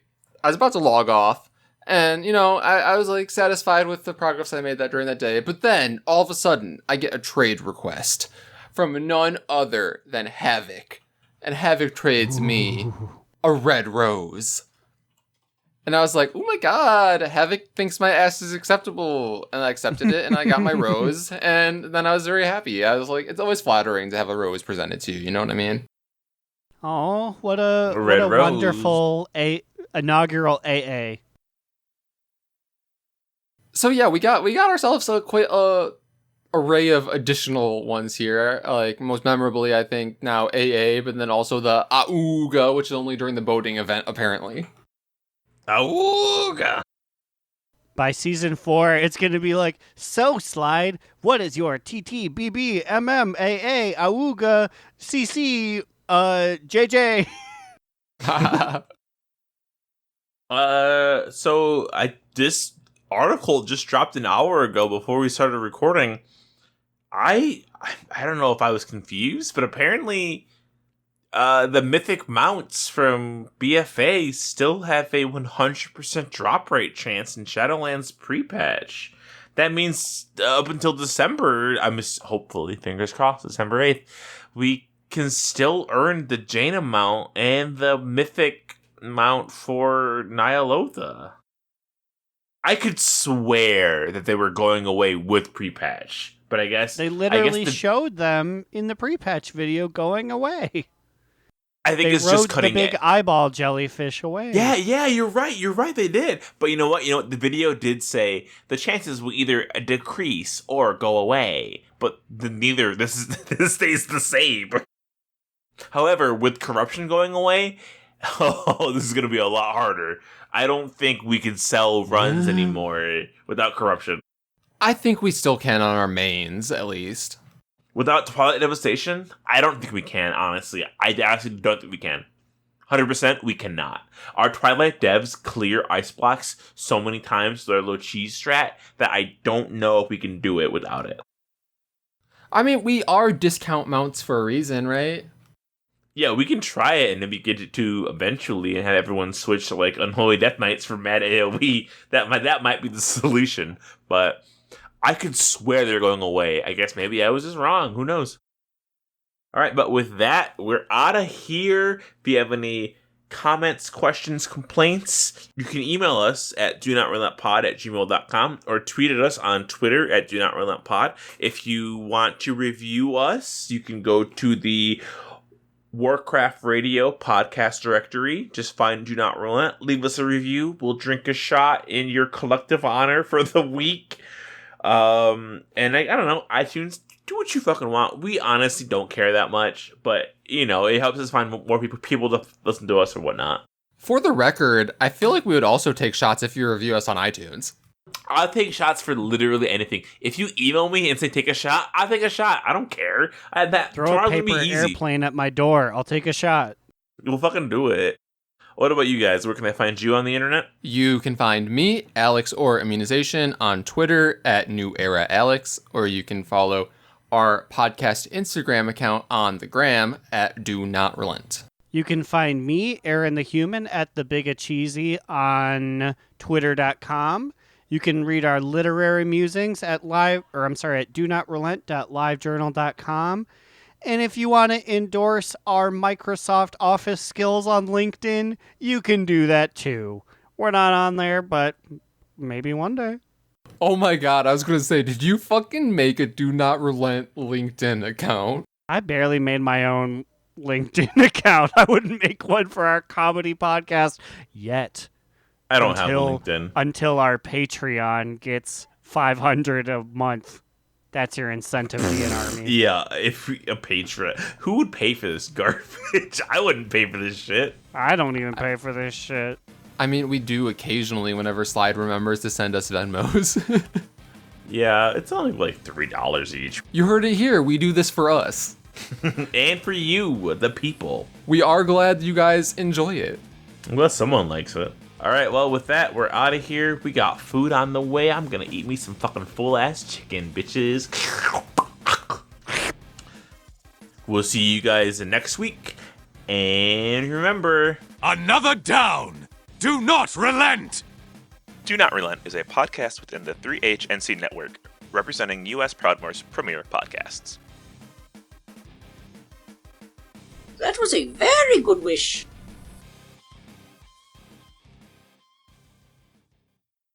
C: I was about to log off, and, I was, satisfied with the progress I made during that day. But then, all of a sudden, I get a trade request from none other than Havoc. And Havoc trades me a red rose. And I was like, oh my god, Havoc thinks my ass is acceptable. And I accepted it, and I got my rose, and then I was very happy. I was like, it's always flattering to have a rose presented to you, you know what I mean?
D: Oh, what a
B: rose.
D: Wonderful inaugural AA.
C: So yeah, we got ourselves quite a array of additional ones here. Most memorably, I think now AA, but then also the Auga, which is only during the boating event, apparently.
B: Auga.
D: By season 4, it's going to be like, so Slide, what is your TT, BB, MM, AA, Auga, CC, JJ?
B: So this article just dropped an hour ago before we started recording. I don't know if I was confused, but apparently the mythic mounts from BFA still have a 100% drop rate chance in Shadowlands pre-patch. That means up until December, hopefully, fingers crossed, December 8th, we can still earn the Jaina mount and the mythic mount for Nyalotha. I could swear that they were going away with pre-patch, but I guess
D: They literally showed them in the pre-patch video going away.
B: I think
D: They
B: it's just
D: rode
B: cutting
D: the big eyeball jellyfish away.
B: Yeah, you're right, they did. But you know what? The video did say the chances will either decrease or go away, but this stays the same. However, with corruption going away, this is going to be a lot harder. I don't think we can sell runs anymore without corruption.
C: I think we still can on our mains, at least.
B: Without Twilight Devastation, I don't think we can, honestly. I actually don't think we can. 100% we cannot. Our Twilight devs clear ice blocks so many times with their little cheese strat that I don't know if we can do it without it.
C: I mean, we are discount mounts for a reason, right?
B: Yeah, we can try it and then we get it to eventually and have everyone switch to like Unholy Death Knights for mad AoE. That might be the solution, but I could swear they're going away. I guess maybe I was just wrong. Who knows? All right, but with that, we're out of here. If you have any comments, questions, complaints, you can email us at donotrelenttpod@gmail.com or tweet at us on Twitter at donotrelenttpod. If you want to review us, you can go to the Warcraft Radio podcast directory. Just find Do Not Relent. Leave us a review. We'll drink a shot in your collective honor for the week. And I don't know, iTunes, do what you fucking want. We honestly don't care that much, but it helps us find more people to listen to us or whatnot.
C: For the record, I feel like we would also take shots if you review us on iTunes.
B: I'll take shots for literally anything. If you email me and say take a shot, I'll take a shot. I don't care.
D: Throw a paper airplane at my door. I'll take a shot.
B: We'll fucking do it. What about you guys? Where can I find you on the internet?
C: You can find me, Alex or Immunization, on Twitter at NewEraAlex, or you can follow our podcast Instagram account on the gram at Do Not Relent.
D: You can find me, Aaron the Human, at The Big Cheesy on Twitter.com. You can read our literary musings at donotrelent.livejournal.com. And if you want to endorse our Microsoft Office skills on LinkedIn, you can do that too. We're not on there, but maybe one day.
C: Oh my god, I was going to say, did you fucking make a Do Not Relent LinkedIn account?
D: I barely made my own LinkedIn account. I wouldn't make one for our comedy podcast yet.
B: I don't have a LinkedIn.
D: Until our Patreon gets $500 a month. That's your incentive, DNRmy.
B: Yeah, if a Patreon. Who would pay for this garbage? I wouldn't pay for this shit.
D: I don't even pay for this shit.
C: I mean, we do occasionally whenever Slide remembers to send us Venmos.
B: Yeah, it's only like $3 each.
C: You heard it here. We do this for us.
B: And for you, the people.
C: We are glad you guys enjoy it.
B: Well, someone likes it. All right, well, with that, we're out of here. We got food on the way. I'm going to eat me some fucking full-ass chicken, bitches. We'll see you guys next week. And remember...
A: Another down! Do not relent!
G: Do Not Relent is a podcast within the 3HNC network, representing U.S. Proudmoore's premier podcasts.
H: That was a very good wish.